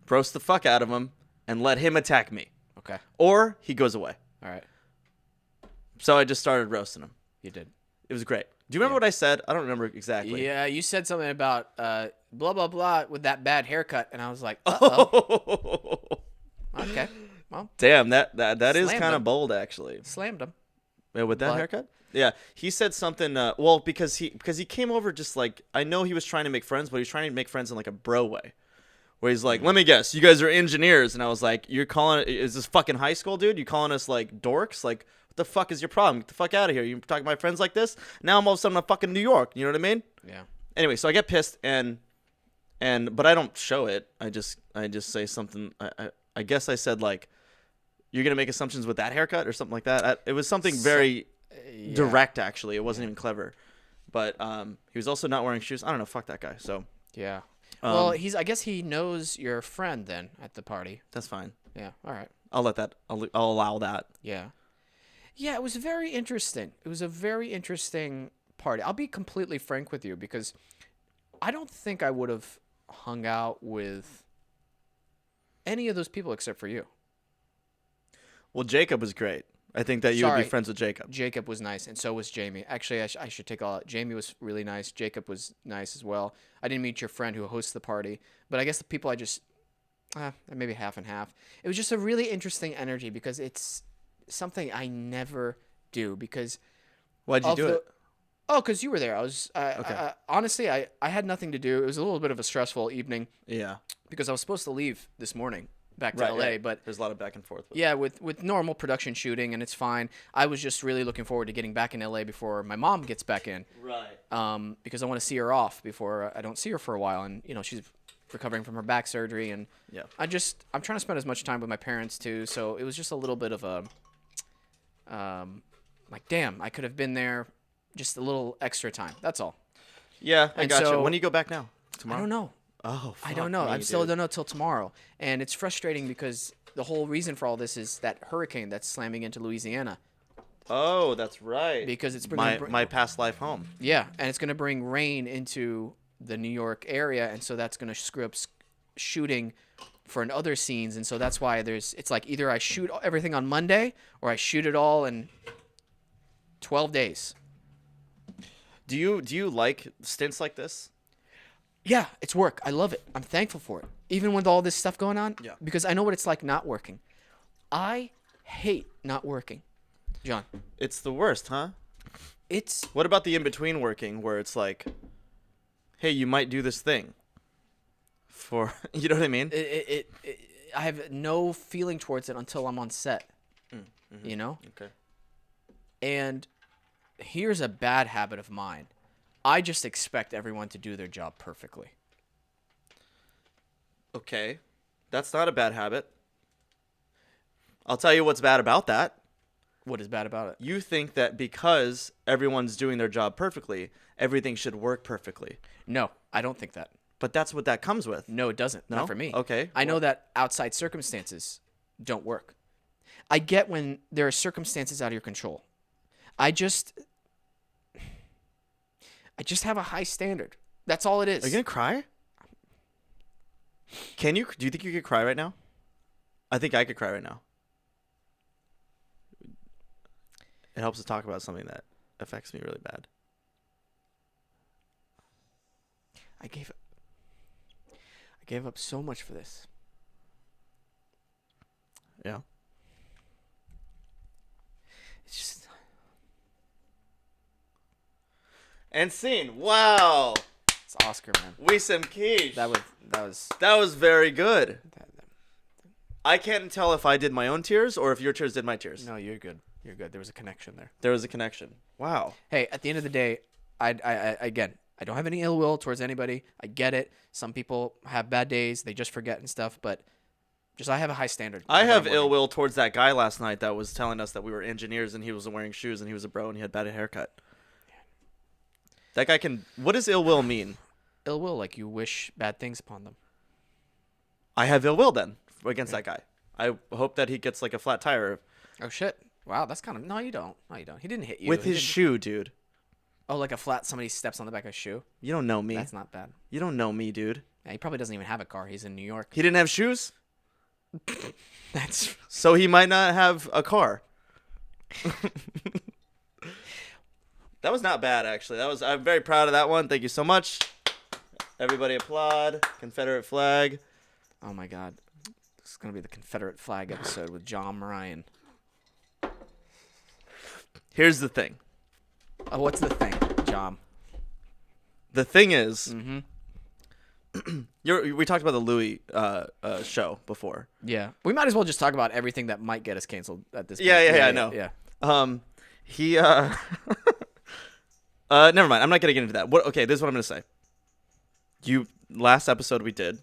Roast the fuck out of him and let him attack me. Okay. Or he goes away. All right. So I just started roasting him. You did. It was great. Do you remember what I said? I don't remember exactly. Yeah, you said something about blah blah blah with that bad haircut, and I was like, uh-oh. Okay. Well. Damn, that is Slammed kind him. of bold, actually. Slammed him. Yeah, with that But- haircut? Yeah, he said something. Because he came over just like, I know he was trying to make friends, but he was trying to make friends in like a bro way, where he's like, "Let me guess, you guys are engineers," and I was like, is this fucking high school, dude? You calling us like dorks? Like, what the fuck is your problem? Get the fuck out of here! You talking to my friends like this? Now I'm all of a sudden in fucking New York. You know what I mean? Yeah. Anyway, so I get pissed but I don't show it. I just say something. I guess I said like, "You're gonna make assumptions with that haircut" or something like that. It was something very direct, actually. It wasn't even clever. But he was also not wearing shoes. I don't know. Fuck that guy. So Yeah. Well, I guess he knows your friend then at the party. that's fine. Yeah. All right. I'll allow that. Yeah. Yeah, it was very interesting. It was a very interesting party. I'll be completely frank with you because I don't think I would have hung out with any of those people except for you. Well, Jacob was great. I think that you would Sorry. be friends with Jacob. Jacob was nice, and so was Jamie. Actually, I should take all out. Jamie was really nice. Jacob was nice as well. I didn't meet your friend who hosts the party, but I guess the people I just maybe half and half. It was just a really interesting energy because it's something I never do because Why'd you do it? Oh, because you were there. I was Okay. honestly, I had nothing to do. It was a little bit of a stressful evening Yeah. because I was supposed to leave this morning back to Right, LA, right. but There's a lot of back and forth. yeah, with normal production shooting, and it's fine. I was just really looking forward to getting back in LA before my mom gets back in. Right. Because I want to see her off before I don't see her for a while, and she's recovering from her back surgery, and Yeah. I'm trying to spend as much time with my parents too. So it was just a little bit of a like, damn, I could have been there just a little extra time. That's all. Yeah, I And got you. so- When do you go back now? Tomorrow? I don't know. Oh, I don't know. I still don't know till tomorrow, and it's frustrating because the whole reason for all this is that hurricane that's slamming into Louisiana. Oh, that's right. Because it's my past life home. Yeah, and it's going to bring rain into the New York area, and so that's going to screw up shooting for other scenes, and so that's why it's like either I shoot everything on Monday or I shoot it all in 12 days. Do you like stints like this? Yeah, it's work. I love it. I'm thankful for it. Even with all this stuff going on, Yeah. because I know what it's like not working. I hate not working, John. It's the worst, huh? It's What about the in-between working where it's like, hey, you might do this thing for, you know what I mean? I have no feeling towards it until I'm on set. You know? Okay. And here's a bad habit of mine. I just expect everyone to do their job perfectly. Okay. That's not a bad habit. I'll tell you what's bad about that. What is bad about it? You think that because everyone's doing their job perfectly, everything should work perfectly. No, I don't think that. But that's what that comes with. No, it doesn't. No? Not for me. Okay. I know that outside circumstances don't work. I get when there are circumstances out of your control. I just have a high standard. That's all it is. Are you going to cry? Do you think you could cry right now? I think I could cry right now. It helps to talk about something that affects me really bad. I gave up so much for this. Yeah. It's just. And scene. Wow. It's Oscar, man. Wesam Quiche. That was very good. I can't tell if I did my own tears or if your tears did my tears. No, you're good. You're good. There was a connection there. There was a connection. Wow. Hey, at the end of the day, I don't have any ill will towards anybody. I get it. Some people have bad days. They just forget and stuff. But I have a high standard. I have ill will towards that guy last night that was telling us that we were engineers and he wasn't wearing shoes and he was a bro and he had bad haircut. That guy can... What does ill will mean? Ill will, like you wish bad things upon them. I have ill will then against that guy. I hope that he gets like a flat tire. Oh, shit. Wow, that's kind of... No, you don't. No, you don't. He didn't hit you. With his shoe, dude. Oh, like a flat... Somebody steps on the back of a shoe? You don't know me. That's not bad. You don't know me, dude. Yeah, he probably doesn't even have a car. He's in New York. He didn't have shoes? That's... So he might not have a car. That was not bad, actually. I'm very proud of that one. Thank you so much. Everybody applaud. Confederate flag. Oh, my God. This is going to be the Confederate flag episode with Jom Ryan. Here's the thing. Oh, what's the thing, Jom? The thing is, Mm-hmm. we talked about the Louis show before. Yeah. We might as well just talk about everything that might get us canceled at this point. Yeah, I know. Yeah. He never mind. I'm not gonna get into that. Okay, this is what I'm gonna say. Last episode we did.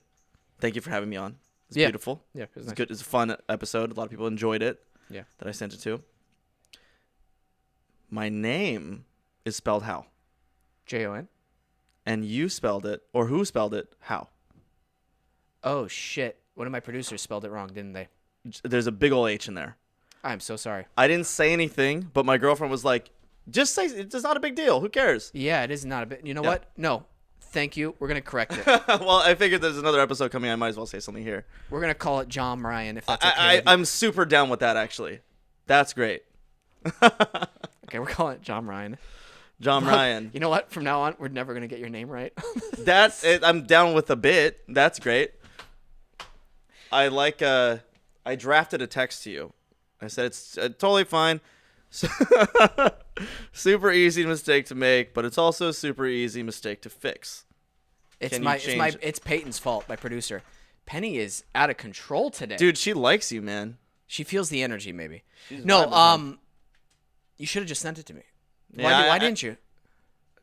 Thank you for having me on. It's beautiful. Yeah, it was It's nice. good. It's a fun episode. A lot of people enjoyed it. Yeah. That I sent it to. My name is spelled how? Jon. And you spelled it, or who spelled it, how? Oh, shit. One of my producers spelled it wrong, didn't they? There's a big ol' H in there. I'm so sorry. I didn't say anything, but my girlfriend was like, just say it's not a big deal. Who cares? Yeah, it is not a bit. You know Yeah. what? No. Thank you. We're going to correct it. Well, I figured there's another episode coming. I might as well say something here. We're going to call it Jon Ryan, if that's okay. I'm super down with that, actually. That's great. Okay, we're calling it Jon Ryan. Jon Ryan. You know what? From now on, we're never going to get your name right. That's it. I'm down with a bit. That's great. I drafted a text to you. I said it's totally fine. Super easy mistake to make, but it's also a super easy mistake to fix. It's Peyton's fault, my producer. Penny is out of control today. Dude, she likes you, man. She feels the energy, maybe. She's No, vibing, man. you should have just sent it to me. Yeah, Why didn't you?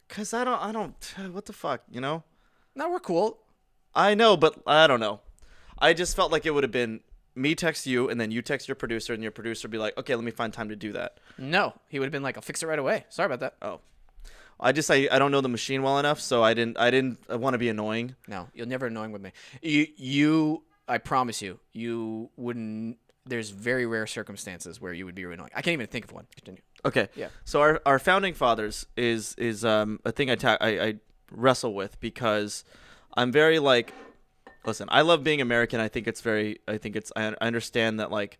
Cause I don't. What the fuck, you know? No, we're cool. I know, but I don't know. I just felt like it would have been me text you, and then you text your producer, and your producer be like, "Okay, let me find time to do that." No, he would have been like, "I'll fix it right away." Sorry about that. Oh, I don't know the machine well enough, so I didn't want to be annoying. No, you're never annoying with me. You, I promise you wouldn't. There's very rare circumstances where you would be annoying. I can't even think of one. Continue. Okay. Yeah. So our founding fathers is a thing I wrestle with because I'm very like, listen, I love being American. I understand that, like,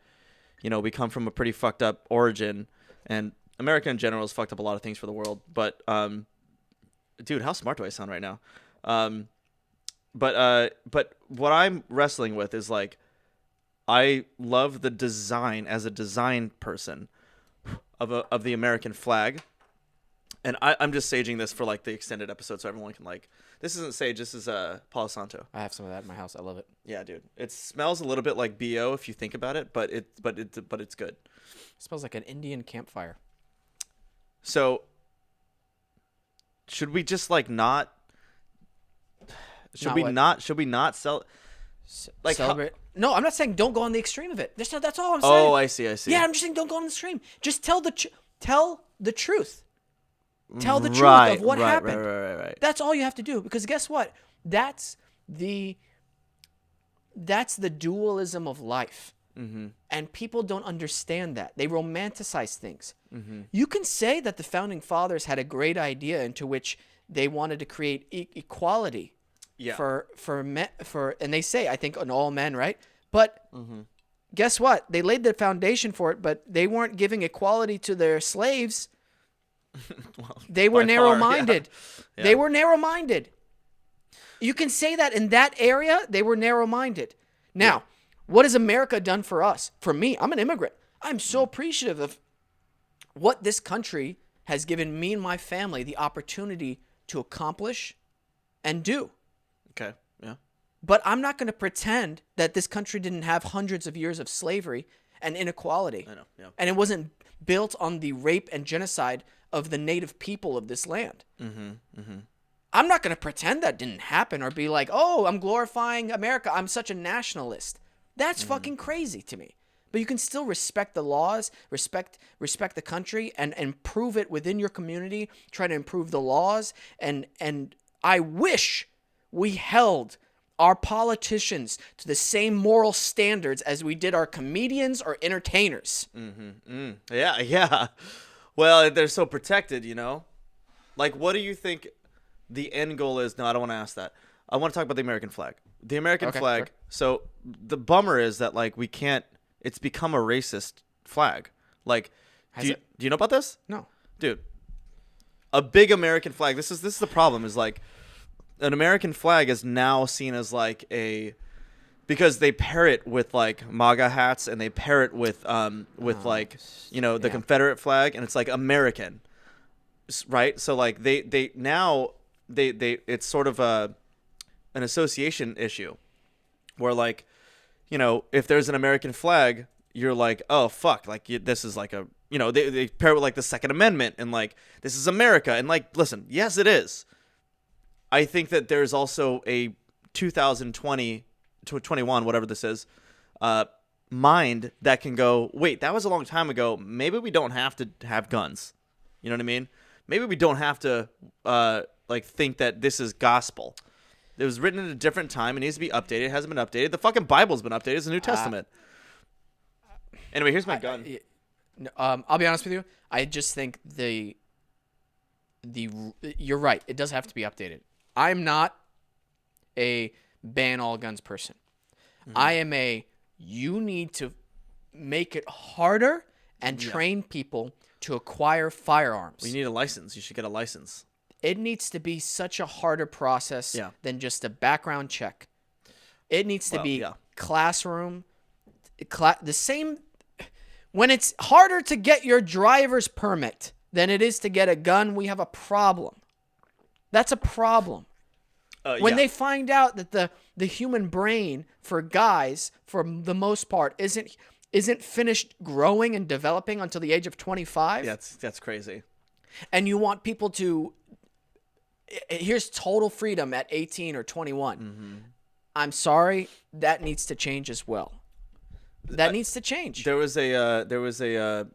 you know, we come from a pretty fucked up origin, and America in general has fucked up a lot of things for the world. But dude, how smart do I sound right now? But what I'm wrestling with is, like, I love the design as a design person of the American flag, and I'm just saging this for, like, the extended episode so everyone can, like, this isn't sage, this is Palo Santo. I have some of that in my house. I love it. Yeah, dude, it smells a little bit like BO if you think about it, but it's good. It smells like an Indian campfire. So should we just, like, not? Should we not sell? Like celebrate. No, I'm not saying don't go on the extreme of it. That's all I'm saying. Oh, I see. Yeah, I'm just saying don't go on the extreme. Just tell the truth. Tell the truth of what happened. Right. That's all you have to do. Because guess what? That's the dualism of life. Mm-hmm. And people don't understand that. They romanticize things. Mm-hmm. You can say that the founding fathers had a great idea into which they wanted to create equality for men, and they say, I think, on all men, right? But guess what? They laid the foundation for it, but they weren't giving equality to their slaves. Well, they were narrow-minded. Yeah. They were narrow-minded. You can say that in that area, they were narrow-minded. Now, what has America done for us? For me, I'm an immigrant. I'm so appreciative of what this country has given me and my family the opportunity to accomplish and do. Okay, yeah. But I'm not going to pretend that this country didn't have hundreds of years of slavery and inequality. I know, yeah. And it wasn't built on the rape and genocide of the native people of this land. I'm not going to pretend that didn't happen or be like, oh, I'm glorifying America. I'm such a nationalist. That's fucking crazy to me. But you can still respect the laws, respect the country, and improve it within your community. Try to improve the laws, and I wish we held our politicians to the same moral standards as we did our comedians or entertainers. Yeah. Well, they're so protected, you know. Like, what do you think the end goal is? No, I don't want to ask that. I want to talk about the American flag. The American flag. Sure. So the bummer is that like we can't. It's become a racist flag. Like, do you know about this? No, dude. A big American flag. This is the problem. Is like an American flag is now seen as like because they pair it with like MAGA hats and they pair it with the Confederate flag, and it's like American, right? So like they it's sort of an association issue where like, you know, if there's an American flag, you're like, oh fuck, like this is like a, you know, they pair it with like the Second Amendment and like this is America, and like listen, yes it is. I think that there's also a 2020 to 21, whatever this is, mind that can go, wait, that was a long time ago. Maybe we don't have to have guns. You know what I mean? Maybe we don't have to like think that this is gospel. It was written at a different time. It needs to be updated. It hasn't been updated. The fucking Bible's been updated. It's the New Testament. Anyway, here's my gun. I'll be honest with you. I just think you're right. It does have to be updated. I'm not a ban all guns person. I am you need to make it harder and train people to acquire firearms. Well, you need a license. You should get a license. It needs to be such a harder process than just a background check. It needs to be classroom, the same. When it's harder to get your driver's permit than it is to get a gun, we have a problem. That's a problem. When they find out that the human brain for guys, for the most part, isn't finished growing and developing until the age of 25. Yeah, that's crazy. And you want people to. Here's total freedom at 18 or 21. I'm sorry, that needs to change as well. That needs to change. There was Andrew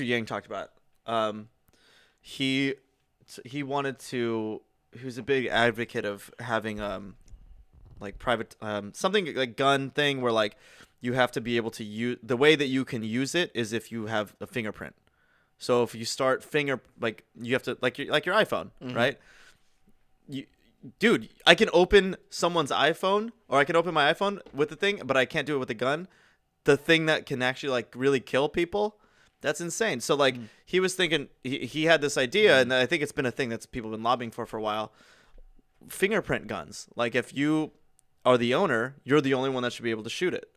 Yang talked about it. He wanted to. He was a big advocate of having like private something like gun thing where like you have to be able to use the way that you can use it is if you have a fingerprint. So if you start like you have to like your iPhone, right? Dude, I can open someone's iPhone or I can open my iPhone with the thing, but I can't do it with a gun. The thing that can actually like really kill people, that's insane. So like he was thinking, he had this idea, and I think it's been a thing that's people have been lobbying for a while. Fingerprint guns. Like if you are the owner, you're the only one that should be able to shoot it.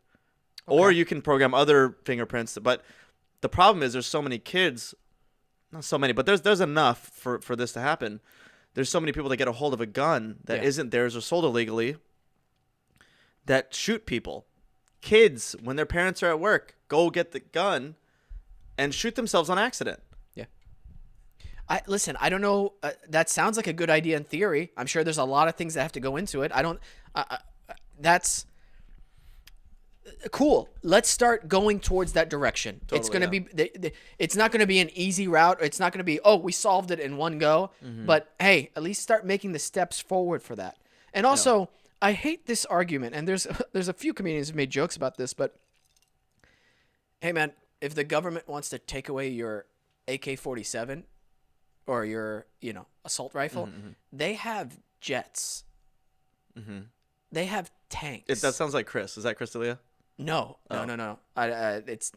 Okay. Or you can program other fingerprints, but the problem is there's so many kids, not so many, but there's enough for this to happen. There's so many people that get a hold of a gun that isn't theirs or sold illegally that shoot people. Kids, when their parents are at work, go get the gun and shoot themselves on accident. Yeah. Listen, I don't know. That sounds like a good idea in theory. I'm sure there's a lot of things that have to go into it. that's cool. Let's start going towards that direction. Totally, it's going to be it's not going to be an easy route. It's not going to be, oh, we solved it in one go. But hey, at least start making the steps forward for that. And also, I hate this argument, and there's a few comedians who made jokes about this, but hey man, if the government wants to take away your AK-47 or your, assault rifle, they have jets. They have tanks. That sounds like Chris. Is that Chris D'Elia? No. It's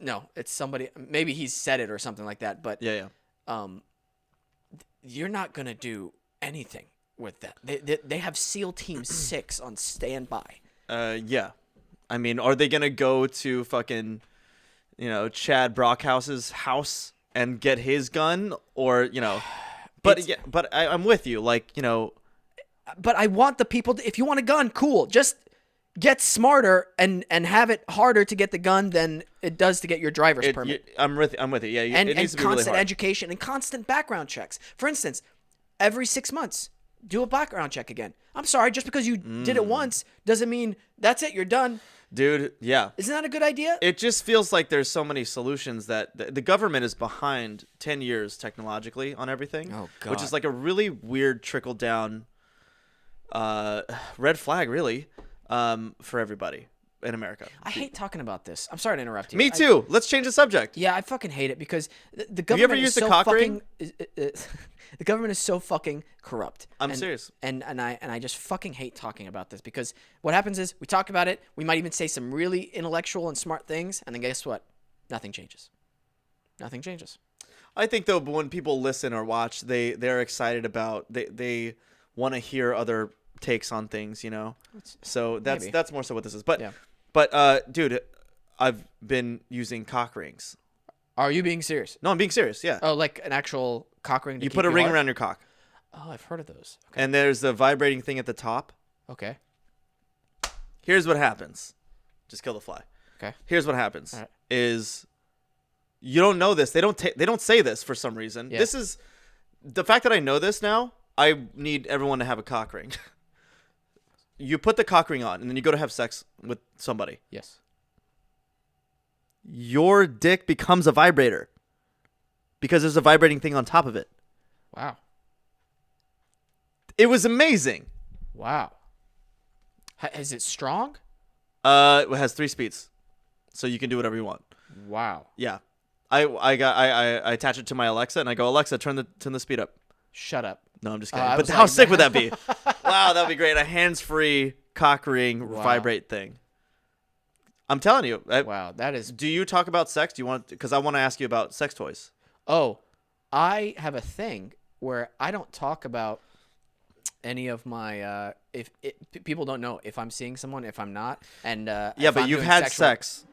somebody. Maybe he's said it or something like that. But yeah. You're not gonna do anything with that. They have SEAL Team 6 on standby. Yeah. I mean, are they gonna go to fucking, Chad Brockhouse's house and get his gun, or But I'm with you. Like, But I want the people to, if you want a gun, cool. Just get smarter and have it harder to get the gun than it does to get your driver's permit. I'm with you. Yeah, and it needs to be constant really hard. education and constant background checks. For instance, every 6 months, do a background check again. I'm sorry, just because you did it once doesn't mean that's it. You're done. Dude, yeah. Isn't that a good idea? It just feels like there's so many solutions that the government is behind 10 years technologically on everything. Oh, God. Which is like a really weird trickle down red flag, really, for everybody in America. I hate talking about this. I'm sorry to interrupt you. Me too. Let's change the subject. Yeah, I fucking hate it because the government Have you ever is used a so cock fucking. ring? The government is so fucking corrupt. I'm serious. And I just fucking hate talking about this because what happens is we talk about it. We might even say some really intellectual and smart things, and then guess what? Nothing changes. Nothing changes. I think though, when people listen or watch, they're excited about they want to hear other takes on things, So that's more so what this is. But yeah. But dude, I've been using cock rings. Are you being serious? No, I'm being serious. Yeah. Oh, like an actual cock ring? You put a ring hard? around your cock. Oh, I've heard of those. Okay. And there's the vibrating thing at the top. Okay. Here's what happens. Just kill the fly. Okay. Here's what happens. All right. Is you don't know this. They don't say this for some reason. Yeah. This is the fact that I know this now. I need everyone to have a cock ring. You put the cock ring on, and then you go to have sex with somebody. Yes. Your dick becomes a vibrator because there's a vibrating thing on top of it. Wow. It was amazing. Wow. Is it strong? It has 3 speeds, so you can do whatever you want. Wow. Yeah, I attach it to my Alexa, and I go, Alexa, turn the speed up. Shut up. No, I'm just kidding. I But was how like- sick would that be? Wow, that'd be great. A hands-free cock ring vibrate thing. I'm telling you. Wow, that is. Do you talk about sex? Do you want? Because I want to ask you about sex toys. Oh, I have a thing where I don't talk about any of my. If people don't know if I'm seeing someone, if I'm not, and Yeah, if but I'm you've doing had sexual- sex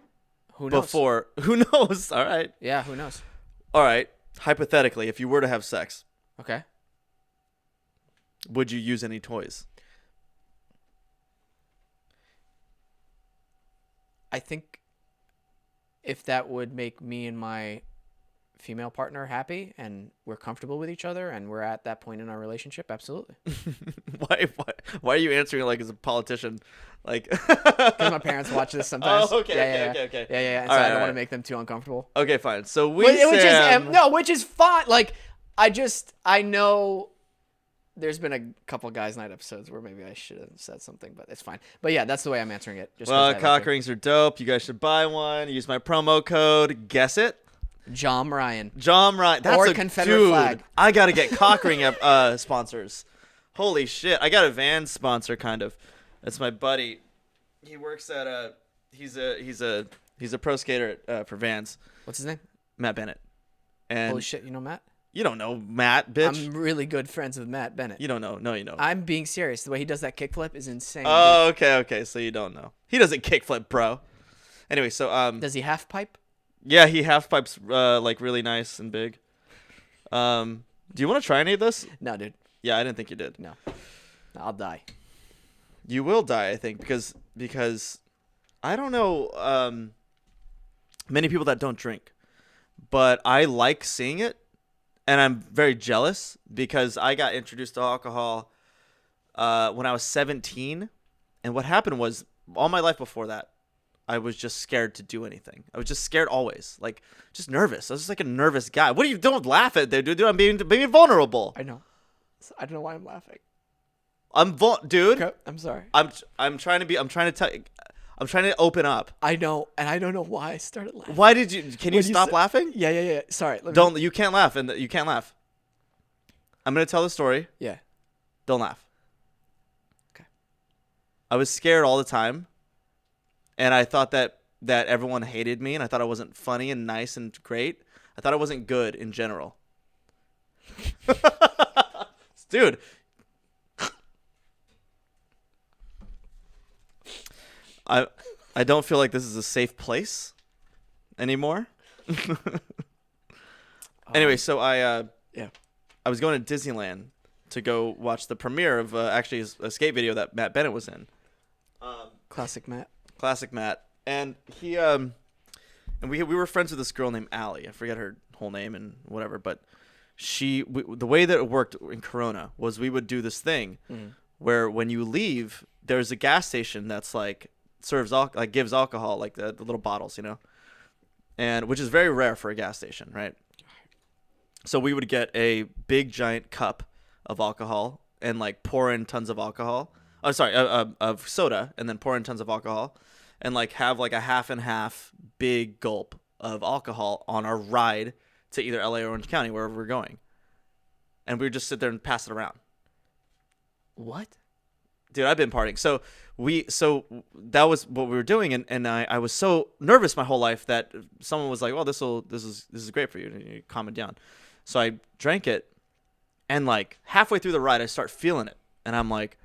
Who knows? before. Who knows? All right. Yeah, who knows? All right. Hypothetically, if you were to have sex, Okay. would you use any toys? I think if that would make me and my female partner happy and we're comfortable with each other and we're at that point in our relationship, absolutely. Why are you answering like as a politician? Like Because my parents watch this sometimes. Oh, okay, Yeah. okay. Yeah. And All so right, I don't all want to right. make them too uncomfortable. Okay, fine. So Which is fine. Like I know there's been a couple guys night episodes where maybe I should have said something, but it's fine. But yeah, that's the way I'm answering it. Just 'cause I Well, like cock it. rings are dope. You guys should buy one. Use my promo code. Guess it. Jom Ryan. Jom Ryan. That's Or a Confederate dude. flag. I gotta get cock ring sponsors. Holy shit! I got a Vans sponsor kind of. That's my buddy. He works at he's a pro skater for Vans. What's his name? Matt Bennett. And Holy shit, you know Matt? you don't know Matt, bitch. I'm really good friends with Matt Bennett. You don't know. No, you know. I'm being serious. The way he does that kickflip is insane. Oh, okay. So you don't know. He doesn't kickflip, bro. Anyway, so Does he half pipe? yeah, he half pipes like really nice and big. Do you want to try any of this? No, dude. Yeah, I didn't think you did. No. I'll die. You will die, I think, because I don't know many people that don't drink, but I like seeing it, and I'm very jealous because I got introduced to alcohol when I was 17, and what happened was all my life before that, I was just scared to do anything. I was just scared always, like just nervous. I was just like a nervous guy. What do you don't laugh at there, dude? I'm being vulnerable. I know. I don't know why I'm laughing. Dude. Okay, I'm sorry. I'm trying to open up. I know, and I don't know why I started laughing. Why did you? Can you stop laughing? Yeah. Sorry. You can't laugh, and you can't laugh. I'm gonna tell the story. Yeah. Don't laugh. Okay. I was scared all the time, and I thought that everyone hated me, and I thought I wasn't funny and nice and great. I thought I wasn't good in general. Dude. I don't feel like this is a safe place anymore. Anyway, so I was going to Disneyland to go watch the premiere of actually a skate video that Matt Bennett was in. Classic Matt, and he and we were friends with this girl named Allie. I forget her whole name and whatever, but the way that it worked in Corona was we would do this thing where when you leave, there's a gas station that's like gives alcohol, like the little bottles, and which is very rare for a gas station, right? So we would get a big giant cup of alcohol and like pour in tons of alcohol. Oh, sorry, of soda, and then pour in tons of alcohol, and like have like a half and half big gulp of alcohol on our ride to either LA or Orange County, wherever we're going. And we would just sit there and pass it around. What? Dude, I've been partying. So that was what we were doing, and I was so nervous my whole life that someone was like, "Well, this is great for you." And you calm it down. So I drank it, and like halfway through the ride, I start feeling it, and I'm like,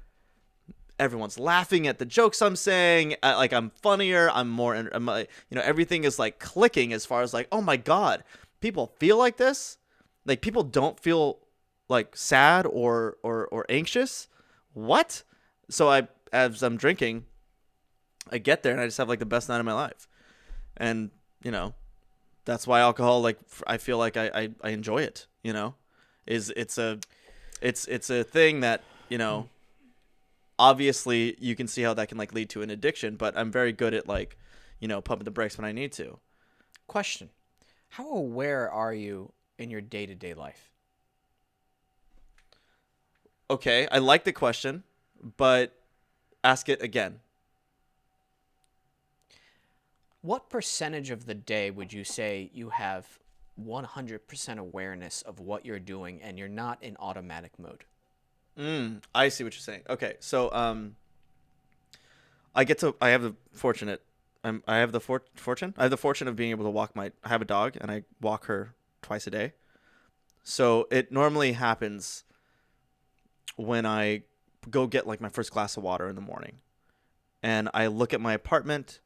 everyone's laughing at the jokes I'm saying. Like I'm funnier. Everything is like clicking as far as like, oh my god, people feel like this. Like people don't feel like sad or anxious. What? So as I'm drinking, I get there and I just have like the best night of my life. And, that's why alcohol, like I feel like I enjoy it, it's a thing that, obviously you can see how that can like lead to an addiction, but I'm very good at like, pumping the brakes when I need to. Question. How aware are you in your day-to-day life? Okay. I like the question, but ask it again. What percentage of the day would you say you have 100% awareness of what you're doing and you're not in automatic mode? I see what you're saying. Okay, so I have the fortune of being able to I have a dog and I walk her twice a day. So it normally happens when I go get like my first glass of water in the morning, and I look at my apartment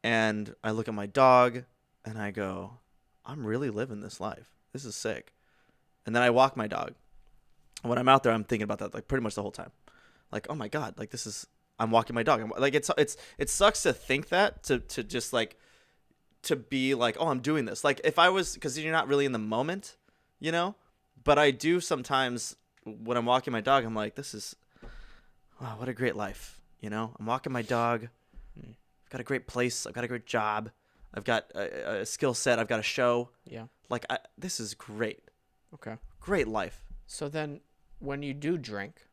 and I look at my dog and I go, I'm really living this life. This is sick. And then I walk my dog. When I'm out there, I'm thinking about that like pretty much the whole time. Like, oh my god, like I'm walking my dog. It sucks to think that to just like to be like, oh, I'm doing this. Like if I was, because you're not really in the moment, but I do sometimes when I'm walking my dog, I'm like, wow, what a great life. I'm walking my dog. I've got a great place. I've got a great job. I've got a skill set. I've got a show. Yeah. Like this is great. Okay. Great life. So then when you do drink,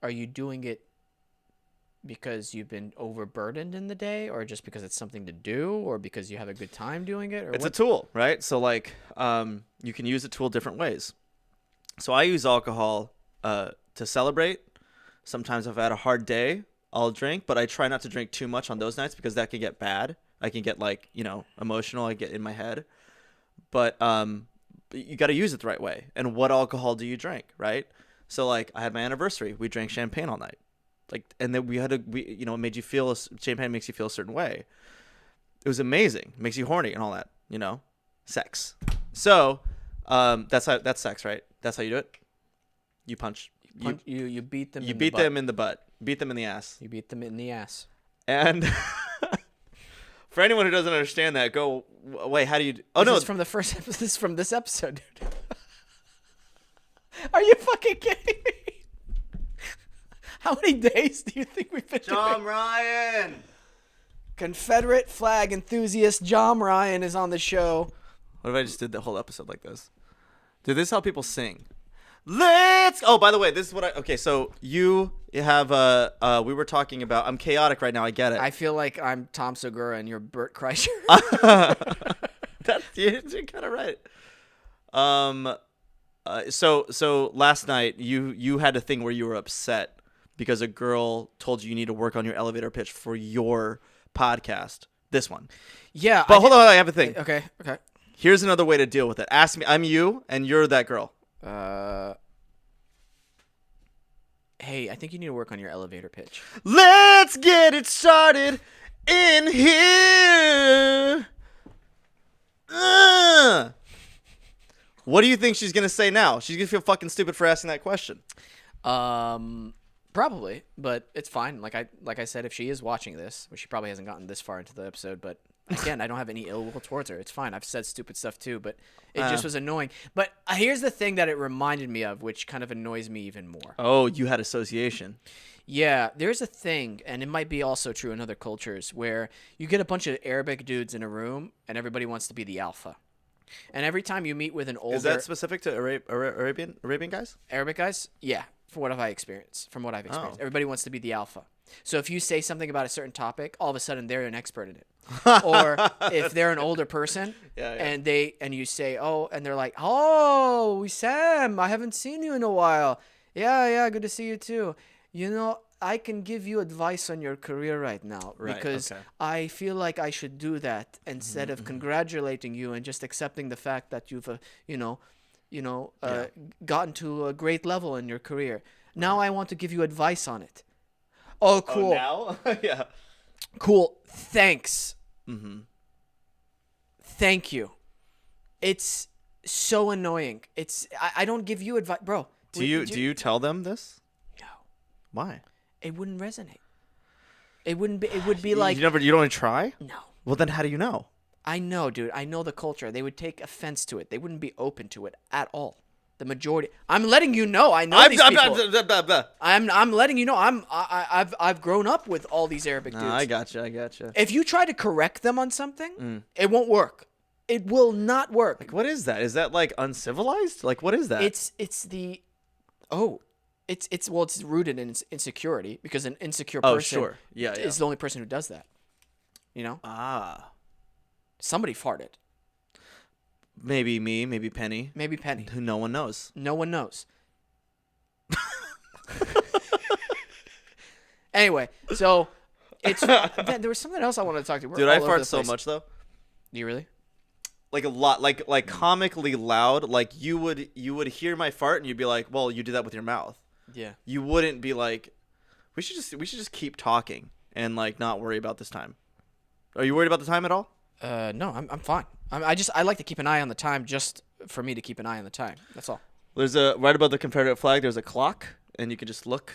are you doing it because you've been overburdened in the day, or just because it's something to do, or because you have a good time doing it? Or it's a tool, right? So like you can use a tool different ways. So I use alcohol to celebrate. Sometimes if I had a hard day, I'll drink, but I try not to drink too much on those nights because that can get bad. I can get like, emotional. I get in my head. But you got to use it the right way. And what alcohol do you drink, right? So like I had my anniversary. We drank champagne all night. Like, and then it made you feel, champagne makes you feel a certain way. It was amazing. It makes you horny and all that, sex. So that's sex, right? That's how you do it. You punch. You beat them. You beat them in the butt. Beat them in the ass. You beat them in the ass. And for anyone who doesn't understand that, go wait. How do you? Oh no, this is from the first. This is from this episode, dude. Are you fucking kidding me? How many days do you think we've been Jom doing? Ryan. Confederate flag enthusiast Jom Ryan is on the show. What if I just did the whole episode like this? Dude, this is how people sing. Oh, by the way, this is what okay, so you have we were talking about, I'm chaotic right now, I get it. I feel like I'm Tom Segura and you're Bert Kreischer. You're kind of right. So last night you had a thing where you were upset because a girl told you need to work on your elevator pitch for your podcast. This one. Yeah. But hold on, I have a thing. Okay. Here's another way to deal with it. Ask me, I'm you and you're that girl. Hey, I think you need to work on your elevator pitch. Let's get it started in here. What do you think she's gonna say now? She's gonna feel fucking stupid for asking that question. Probably, but it's fine. Like I said, if she is watching this, which she probably hasn't gotten this far into the episode, but again, I don't have any ill will towards her. It's fine. I've said stupid stuff too, but it just was annoying. But here's the thing that it reminded me of, which kind of annoys me even more. Oh, you had association. Yeah, there's a thing, and it might be also true in other cultures, where you get a bunch of Arabic dudes in a room, and everybody wants to be the alpha. And every time you meet with an older... Is that specific to Arabian guys? Arabic guys? Yeah, from what I've experienced. Oh. Everybody wants to be the alpha. So if you say something about a certain topic, all of a sudden they're an expert in it. Or if they're an older person and you say, oh, and they're like, oh, Wesam, I haven't seen you in a while. Yeah, good to see you too. You know, I can give you advice on your career right now because I feel like I should do that instead of congratulating you and just accepting the fact that you've, gotten to a great level in your career. Now I want to give you advice on it. Oh, cool. Oh, now? Yeah. Cool. Thanks. Mm-hmm. Thank you. It's so annoying. I don't give you advice, bro. Do you tell them this? No. Why? It wouldn't resonate. It wouldn't be. It would be like you don't even try. No. Well, then how do you know? I know, dude. I know the culture. They would take offense to it. They wouldn't be open to it at all. The majority. I'm letting you know. I know these people. I'm letting you know. I've grown up with all these Arabic dudes. I gotcha. If you try to correct them on something, it won't work. It will not work. Like, what is that? Is that like uncivilized? Like, what is that? It's rooted in insecurity because an insecure person is the only person who does that. You know? Somebody farted. Maybe me, maybe Penny. Maybe Penny. Who no one knows. No one knows. Anyway, so there was something else I wanted to talk to you. Dude, I fart so much though. Do you really? Like a lot, like comically loud. Like you would hear my fart and you'd be like, "Well, you did that with your mouth." Yeah. You wouldn't be like, "We should just keep talking and like not worry about this time." Are you worried about the time at all? No, I'm fine. I like to keep an eye on the time just for me to keep an eye on the time. That's all. There's right above the Confederate flag. There's a clock, and you can just look.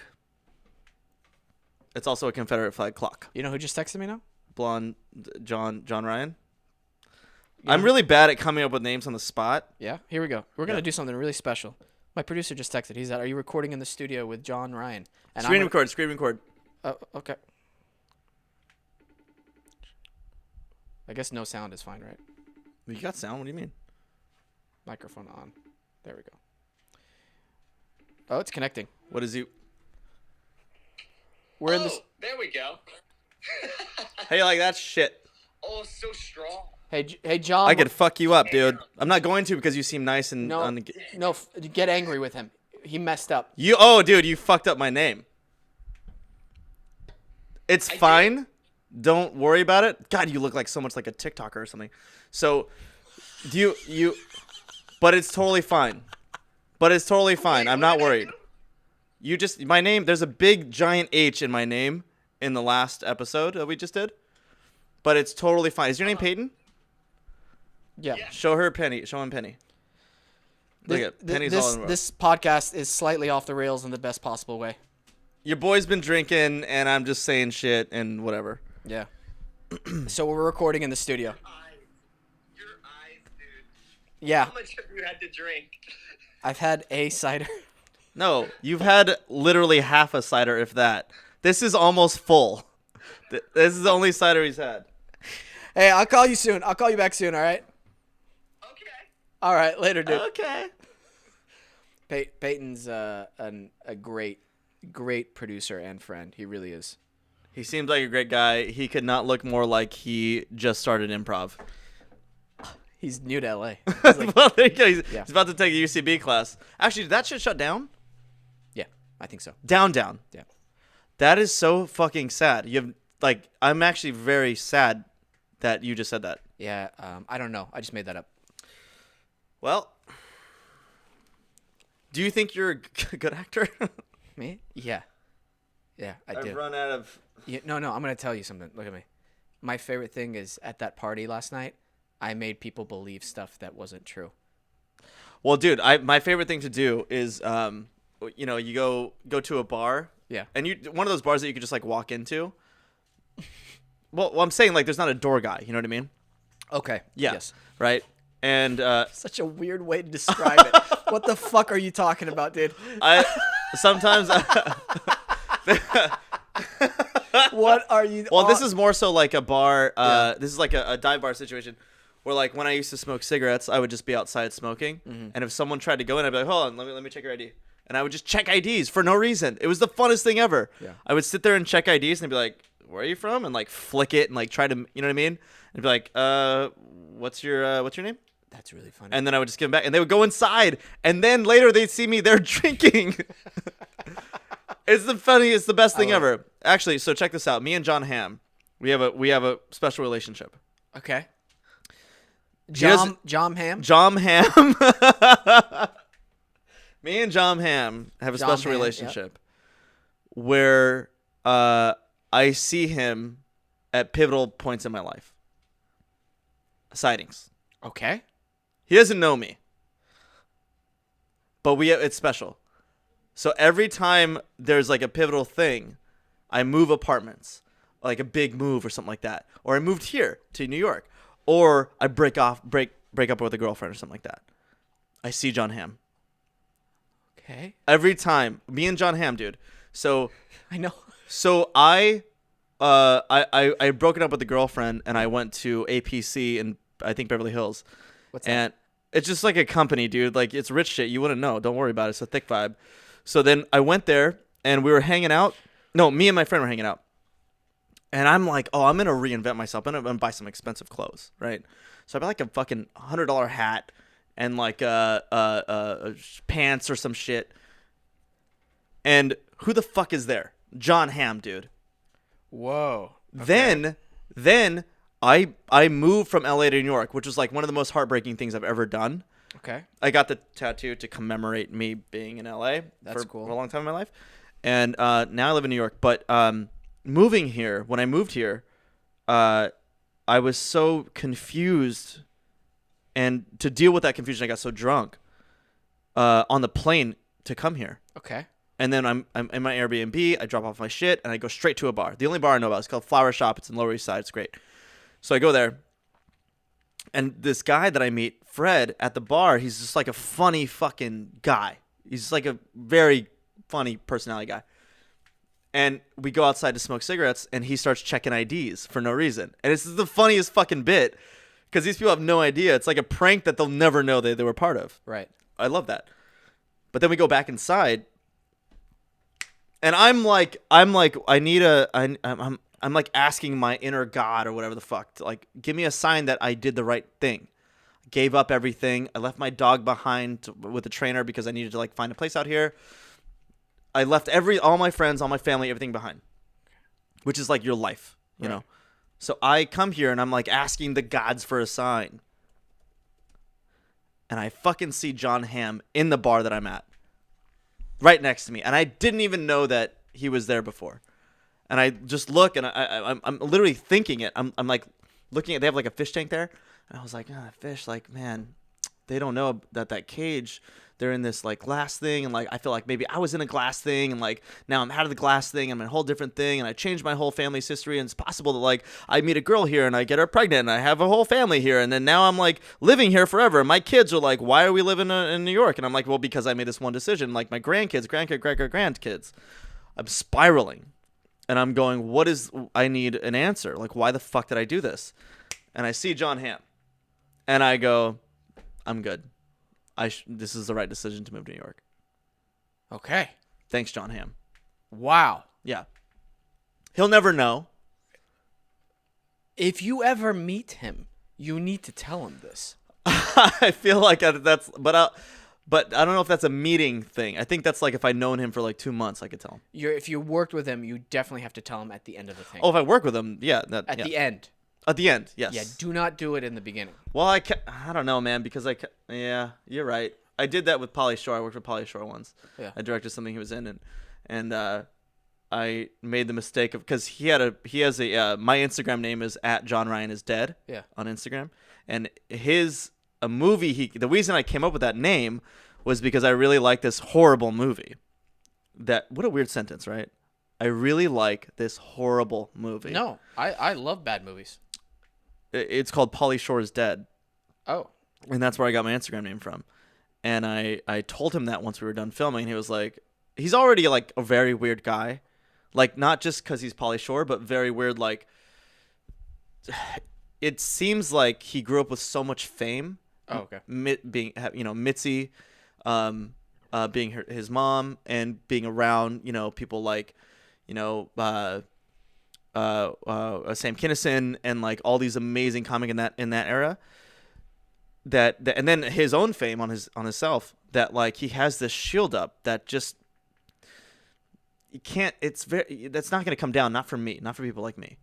It's also a Confederate flag clock. You know who just texted me now? Blonde Jon Ryan. Yeah. I'm really bad at coming up with names on the spot. Yeah, here we go. We're gonna do something really special. My producer just texted. He's at, "Are you recording in the studio with Jon Ryan?" And screen record. Oh, okay. I guess no sound is fine, right? You got sound? What do you mean? Microphone on. There we go. Oh, it's connecting. What is you? We're in this. There we go. How you like that shit? Oh, so strong. Hey, John. I could fuck you up, dude. I'm not going to because you seem nice and get angry with him. He messed up. Dude, you fucked up my name. It's fine. Don't worry about it. God, you look like so much like a TikToker or something. So, but it's totally fine. I'm not worried. My name, there's a big giant H in my name in the last episode that we just did. But it's totally fine. Is your name Peyton? Yeah. Show him Penny. Look at Penny's all in a row. This podcast is slightly off the rails in the best possible way. Your boy's been drinking, and I'm just saying shit and whatever. Yeah. So we're recording in the studio. Your eyes, dude. Yeah. How much have you had to drink? I've had a cider. No, you've had literally half a cider, if that. This is almost full. This is the only cider he's had. Hey, I'll call you soon. I'll call you back soon, all right? Okay. All right, later, dude. Okay. Peyton's a great producer and friend. He really is. He seems like a great guy. He could not look more like he just started improv. He's new to LA. He's like, Well, there you go. He's Yeah. about to take a UCB class. Actually, did that shit shut down? yeah, I think so. Down. Yeah. That is so fucking sad. You have I'm actually very sad that you just said that. Yeah, I don't know. I just made that up. Well, do you think you're a good actor? Me? Yeah. Yeah, I do. I've run out of. Yeah, no, I'm going to tell you something. Look at me. My favorite thing is at that party last night, I made people believe stuff that wasn't true. Well, dude, my favorite thing to do is, you go to a bar. Yeah. And one of those bars that you could just like walk into. Well, I'm saying like there's not a door guy. You know what I mean? Okay. Yeah. Yes. Right. And Such a weird way to describe it. What the fuck are you talking about, dude? I sometimes. What are you? Well, this is more so like a bar. This is like a dive bar situation where, like, when I used to smoke cigarettes, I would just be outside smoking. Mm-hmm. And if someone tried to go in, I'd be like, hold on, let me check your ID. And I would just check IDs for no reason. It was the funnest thing ever. Yeah. I would sit there and check IDs and be like, where are you from? And like flick it and like try to, you know what I mean? And be like, what's your name? That's really funny. And then I would just give them back, and they would go inside, and then later they'd see me there drinking. It's the best thing ever. Actually, so check this out. Me and Jon Hamm, we have a special relationship. Okay. doesn't- Jom Hamm. Jon Hamm. Me and Jon Hamm have a Jon special Hamm, relationship where I see him at pivotal points in my life. Sightings. Okay. He doesn't know me, but it's special. So every time there's like a pivotal thing, I move apartments, like a big move or something like that, or I moved here to New York, or I break up with a girlfriend or something like that. I see Jon Hamm Okay. every time. Me and Jon Hamm, dude. So I know. So I broken up with a girlfriend, and I went to APC in I think Beverly Hills. What's that? And it's just like a company, dude. Like, it's rich shit. You wouldn't know. Don't worry about it. It's a thick vibe. So then I went there, and we were hanging out. No, me and my friend were hanging out. And I'm like, oh, I'm going to reinvent myself. I'm going to buy some expensive clothes, right? So I buy like a fucking $100 hat and like pants or some shit. And who the fuck is there? Jon Hamm, dude. Whoa. Okay. Then I moved from LA to New York, which was like one of the most heartbreaking things I've ever done. Okay. I got the tattoo to commemorate me being in LA That's for cool. a long time in my life. And now I live in New York. But moving here, when I moved here, I was so confused. And to deal with that confusion, I got so drunk on the plane to come here. Okay. And then I'm in my Airbnb. I drop off my shit, and I go straight to a bar. The only bar I know about is called Flower Shop. It's in Lower East Side. It's great. So I go there, and this guy that I meet, Fred, at the bar, he's just like a funny fucking guy. He's just like a very funny personality guy. And we go outside to smoke cigarettes, and he starts checking IDs for no reason. And it's the funniest fucking bit because these people have no idea. It's like a prank that they'll never know they were part of. Right. I love that. But then we go back inside. And I'm like asking my inner God or whatever the fuck to like give me a sign that I did the right thing. I gave up everything. I left my dog behind with the trainer because I needed to like find a place out here. I left all my friends, all my family, everything behind, which is like your life, you know? So I come here and I'm like asking the gods for a sign. And I fucking see Jon Hamm in the bar that I'm at. Right next to me, and I didn't even know that he was there before. And I just look, and I'm literally thinking it. I'm like looking at. They have like a fish tank there, and I was like, fish. Like, man, they don't know that cage they're in this like glass thing, and like I feel like maybe I was in a glass thing, and like now I'm out of the glass thing, I'm in a whole different thing, and I changed my whole family's history, and it's possible that like I meet a girl here and I get her pregnant and I have a whole family here, and then now I'm like living here forever, and my kids are like, why are we living in New York? And I'm like, well, because I made this one decision. Like my grandkids, I'm spiraling, and I'm going, I need an answer. Like, why the fuck did I do this? And I see Jon Hamm, and I go, I'm good. This is the right decision to move to New York. Okay. Thanks, Jon Hamm. Wow. Yeah. He'll never know. If you ever meet him, you need to tell him this. I feel like but I don't know if that's a meeting thing. I think that's like if I'd known him for like 2 months, I could tell him. If you worked with him, you definitely have to tell him at the end of the thing. Oh, if I work with him, yeah. At the end. At the end, yes. Yeah, do not do it in the beginning. Well, I don't know, man, because yeah, you're right. I did that with Pauly Shore. I worked with Pauly Shore once. Yeah. I directed something he was in, and I made the mistake of, because he has a my Instagram name is @JonRyanIsDead. Yeah. On Instagram, and a movie the reason I came up with that name was because I really like this horrible movie. What a weird sentence, right? I really like this horrible movie. No, I love bad movies. It's called Pauly Shore's Dead. Oh. And that's where I got my Instagram name from. And I told him that once we were done filming, and he was like, he's already like a very weird guy. Like, not just because he's Pauly Shore, but very weird. Like, it seems like he grew up with so much fame. Oh, okay. Mitzi, being his mom, and being around, people like, Sam Kinison, and like all these amazing comic in that era. That and then his own fame on himself, that like he has this shield up that just you can't. That's not going to come down. Not for me. Not for people like me.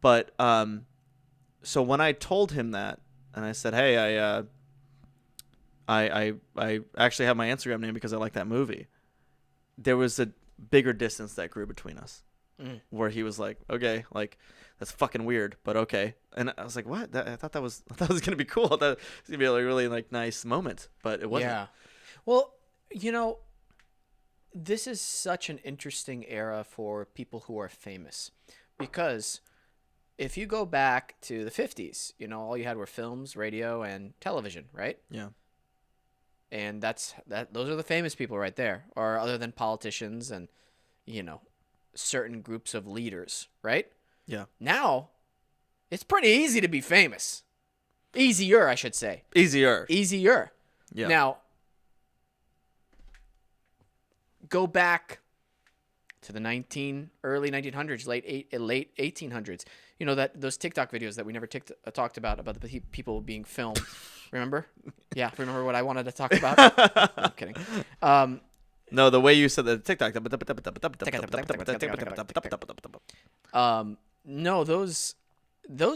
But so when I told him that, and I said, hey, I actually have my Instagram name because I like that movie, there was a bigger distance that grew between us. Where he was like, okay, like that's fucking weird, but okay. And I was like, what? I thought that was gonna be cool. I thought it was gonna be a really like nice moment, but it wasn't. Yeah. Well, this is such an interesting era for people who are famous, because if you go back to the 50s, all you had were films, radio, and television, right? Yeah. And those are the famous people right there, or other than politicians and, certain groups of leaders, right? Yeah. Now, it's pretty easy to be famous. Easier, I should say. Easier. Yeah. Now, go back to the early 1900s, late 1800s. Those TikTok videos that we never talked about the people being filmed. Remember? Yeah, remember what I wanted to talk about? I'm kidding. No, the way you said the TikTok. No, those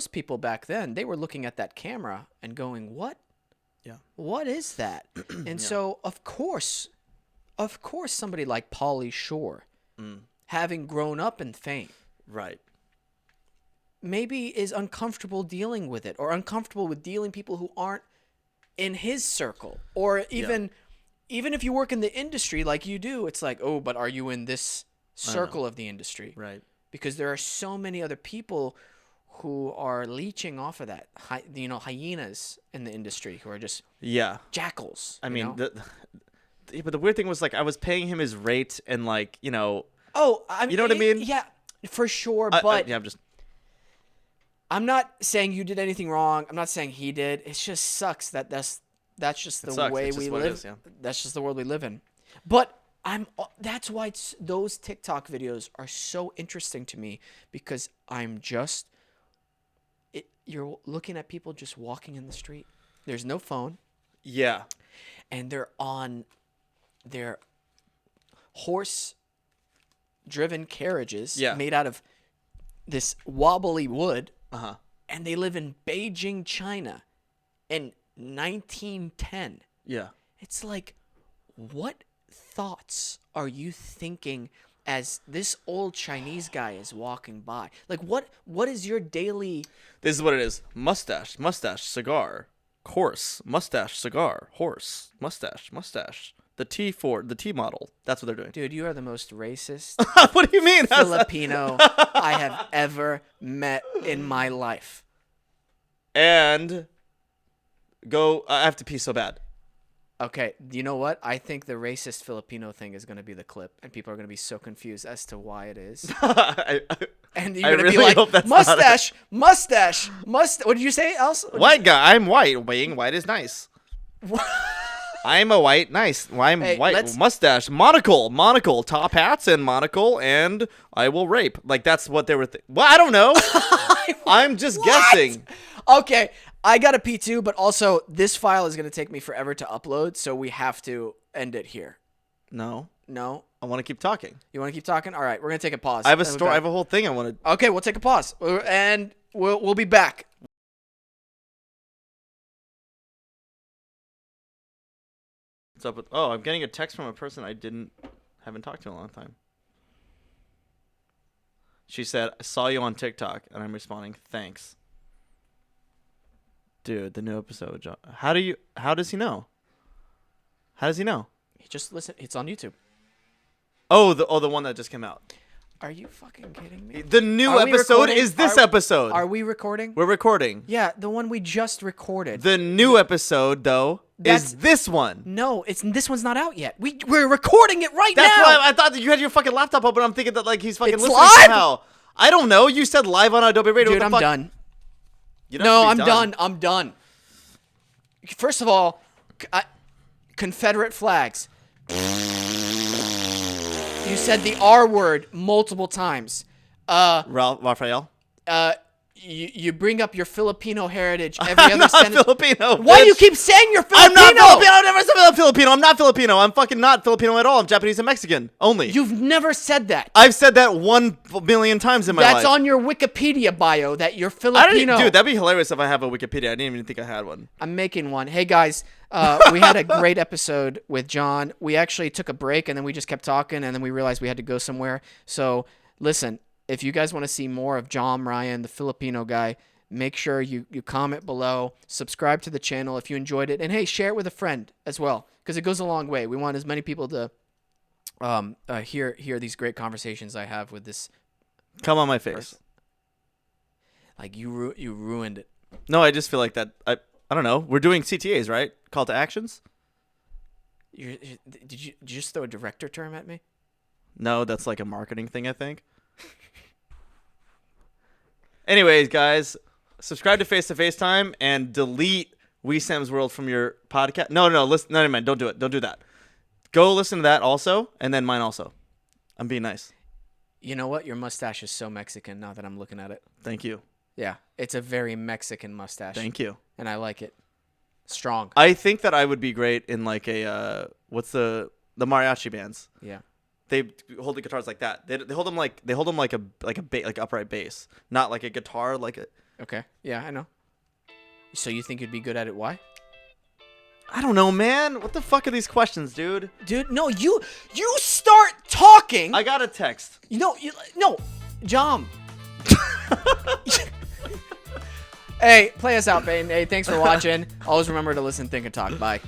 people back then, they were looking at that camera and going, "What? Yeah. What is that?" And so, of course, somebody like Pauly Shore, having grown up in fame, right, maybe is uncomfortable dealing with it, or uncomfortable with dealing people who aren't in his circle, or even if you work in the industry like you do, it's like, oh, but are you in this circle of the industry? Right. Because there are so many other people who are leeching off of that, hyenas in the industry who are just jackals. I mean, but the weird thing was, like, I was paying him his rate, and like, Oh, I mean, you know what I mean? Yeah, for sure. But I'm not saying you did anything wrong. I'm not saying he did. It just sucks that that's just the way we live. That's just the world we live in. But that's why those TikTok videos are so interesting to me, because you're looking at people just walking in the street. There's no phone. Yeah. And they're on their horse-driven carriages made out of this wobbly wood. Uh-huh. And they live in Beijing, China in 1910. Yeah. It's like, what thoughts are you thinking as this old Chinese guy is walking by? Like, what is your daily... This is what it is. Mustache, cigar, horse, mustache, cigar, horse, mustache. The T model. That's what they're doing. Dude, you are the most racist What do you mean? Filipino I have ever met in my life. And go. I have to pee so bad. Okay, you know what? I think the racist Filipino thing is going to be the clip, and people are going to be so confused as to why it is. And you're going to be hope that's like, not mustache. What did you say else? White guy. I'm white. Being white is nice. I'm a white, nice. I'm Hey, white. Mustache, monocle, top hats and monocle, and I will rape. Like that's what they were. Well, I don't know. I'm just guessing. Okay, I got to pee too, but also this file is going to take me forever to upload, so we have to end it here. No, No? I want to keep talking. You want to keep talking? All right, we're going to take a pause. I have a story. I have a whole thing I want to. Okay, we'll take a pause, and we'll be back. What's up with? Oh, I'm getting a text from a person I haven't talked to in a long time. She said, "I saw you on TikTok," and I'm responding, "Thanks." Dude, the new episode. How does he know? How does he know? He just listen. It's on YouTube. Oh, the one that just came out. Are you fucking kidding me? The new Are we episode recording? is this episode. Are we recording? We're recording. Yeah, the one we just recorded. The new episode, though, is this one. No, this one's not out yet. We're recording it right That's now. why I thought that you had your fucking laptop open. I'm thinking that like he's fucking It's listening live? somehow. I don't know. You said live on Adobe Radio. Dude, what the I'm fuck? done. You don't No, have I'm to be done. I'm done. First of all, Confederate flags. You said the R word multiple times. Raphael. You bring up your Filipino heritage every other I'm not sentence. Filipino. Why do you bitch. keep saying you're Filipino? I'm not Filipino. I've never said I'm Filipino. I'm not Filipino. I'm fucking not Filipino at all. I'm Japanese and Mexican only. You've never said that. I've said that 1 million times in my life. That's on your Wikipedia bio that you're I Filipino. don't, dude, that'd be hilarious if I have a Wikipedia. I didn't even think I had one. I'm making one. Hey guys, we had a great episode with Jon. We actually took a break and then we just kept talking and then we realized we had to go somewhere. So listen, if you guys want to see more of Jom Ryan, the Filipino guy, make sure you comment below, subscribe to the channel if you enjoyed it, and hey, share it with a friend as well because it goes a long way. We want as many people to hear these great conversations I have with this. Come on my face. person. Like you ruined it. No, I just feel like that. I don't know. We're doing CTAs, right? Call to actions? Did you just throw a director term at me? No, that's like a marketing thing, I think. Anyways, guys, subscribe to FacetoFacetime and delete Wesam's World from your podcast. No, listen. No, man, don't do it. Don't do that. Go listen to that also, and then mine also. I'm being nice. You know what? Your mustache is so Mexican now that I'm looking at it. Thank you. Yeah, it's a very Mexican mustache. Thank you. And I like it. Strong. I think that I would be great in like a what's the mariachi bands? Yeah. They hold the guitars like that. They hold them like a upright bass, not like a guitar like a. Okay. Yeah, I know. So you think you'd be good at it? Why? I don't know, man. What the fuck are these questions, dude? Dude, no, you start talking. I got a text. No, Jom. Hey, play us out, Peyton. Hey, thanks for watching. Always remember to listen, think, and talk. Bye.